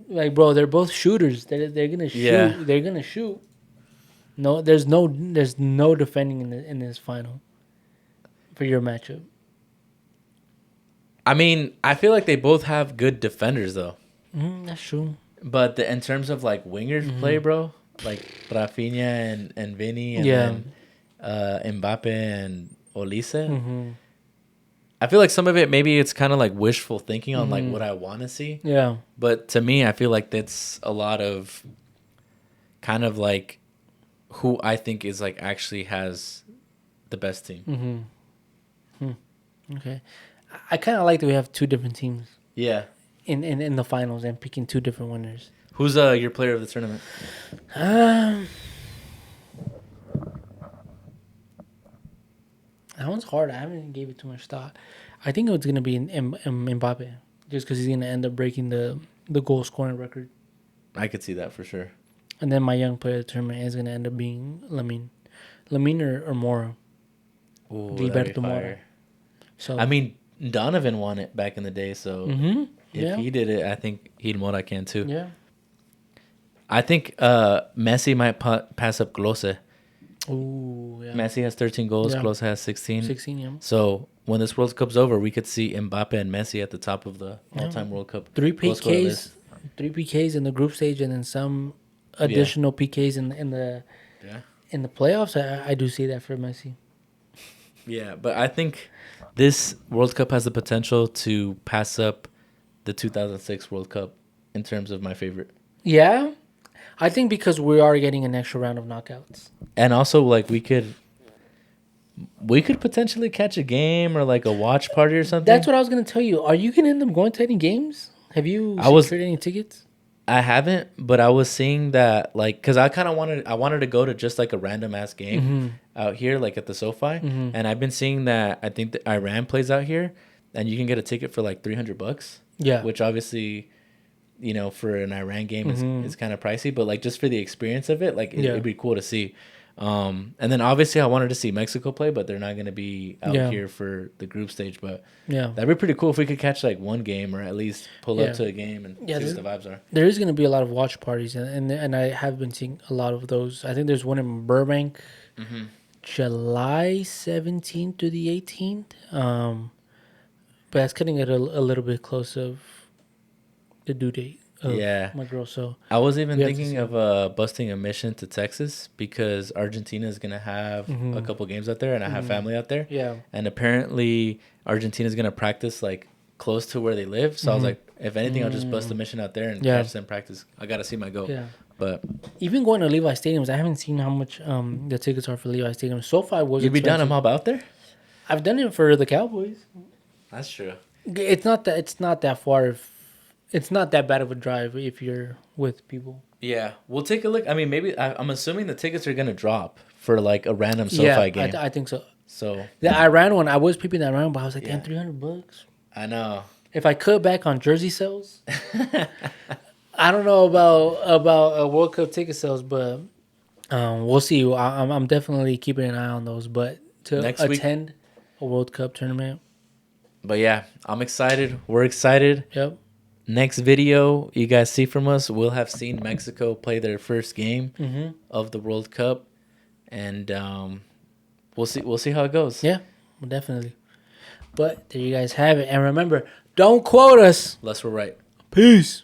Like, bro, they're both shooters. They're gonna shoot. Yeah. They're gonna shoot. No, there's no defending in this final for your matchup. I feel like they both have good defenders though. That's true. But in terms of like wingers play, bro, like Rafinha and Vinny, and Yeah. then Mbappe and Olise. Mm-hmm. I feel like some of it maybe it's kind of like wishful thinking on like what I want to see. Yeah. But to me, I feel like that's a lot of kind of like who I think is like actually has the best team. Okay. I kind of like that we have two different teams Yeah. in the finals and picking two different winners. Who's your player of the tournament? Um, that one's hard. I haven't gave it too much thought. I think it's gonna be Mbappe, just because he's gonna end up breaking the goal scoring record. I could see that for sure. And then my young player of the tournament is gonna end up being Lamine or Mora. Ooh, Gilberto Mora. So I mean, Donovan won it back in the day, so if he did it, I think Mora can too. Yeah. I think Messi might pass up Klose. Ooh, yeah. Messi has 13 goals, Yeah. Klose has 16. 16, yeah. So when this World Cup's over, we could see Mbappe and Messi at the top of the all-time World Cup. Three goal scorer PKs, list. 3 PKs in the group stage, and then some additional PKs in the playoffs. I do see that for Messi. Yeah, but I think this World Cup has the potential to pass up the 2006 World Cup in terms of my favorite. Yeah, I think because we are getting an extra round of knockouts, And also, like, we could potentially catch a game or like a watch party or something. that's what I was gonna tell you. Are you gonna end up going to any games? Have you secured any tickets? I haven't, but I was seeing that like because I kind of wanted to go to just like a random ass game out here like at the SoFi, and I've been seeing that I think that Iran plays out here, and you can get a ticket for like $300. Yeah. Which obviously, for an Iran game is kind of pricey, but like just for the experience of it, like it'd be cool to see. And then obviously I wanted to see Mexico play, but they're not going to be out here for the group stage. But that'd be pretty cool if we could catch like one game or at least pull up to a game and see what the vibes are. There is going to be a lot of watch parties, and I have been seeing a lot of those. I think there's one in Burbank, July 17th to the 18th. But that's cutting it a little bit close of the due date. of Yeah. my girl. So I was even we have to thinking see. of busting a mission to Texas because Argentina is gonna have a couple games out there, and I have family out there. Yeah. And apparently Argentina is gonna practice like close to where they live. So I was like, if anything, I'll just bust a mission out there and Yeah. catch them practice. I gotta see my goat. Yeah. But Even going to Levi Stadiums, I haven't seen how much the tickets are for Levi Stadium. SoFi was you'd be down to expensive. mob out there. I've done it for the Cowboys. That's true. It's not that far. It's not that bad of a drive if you're with people. Yeah, we'll take a look. I mean, maybe I'm assuming the tickets are gonna drop for like a random SoFi Yeah, game. I think so. So The Iran one, I was peeping that around, but I was like, Yeah. damn, $300. I know. If I cut back on jersey sales, I don't know about World Cup ticket sales, but we'll see. I'm definitely keeping an eye on those. But to Next week- attend a World Cup tournament, But yeah, I'm excited. We're excited. yep. Next video you guys see from us, we'll have seen Mexico play their first game Mm-hmm. of the World Cup, and we'll see how it goes. Yeah, definitely. But there you guys have it, and remember, don't quote us. Unless we're right. Peace.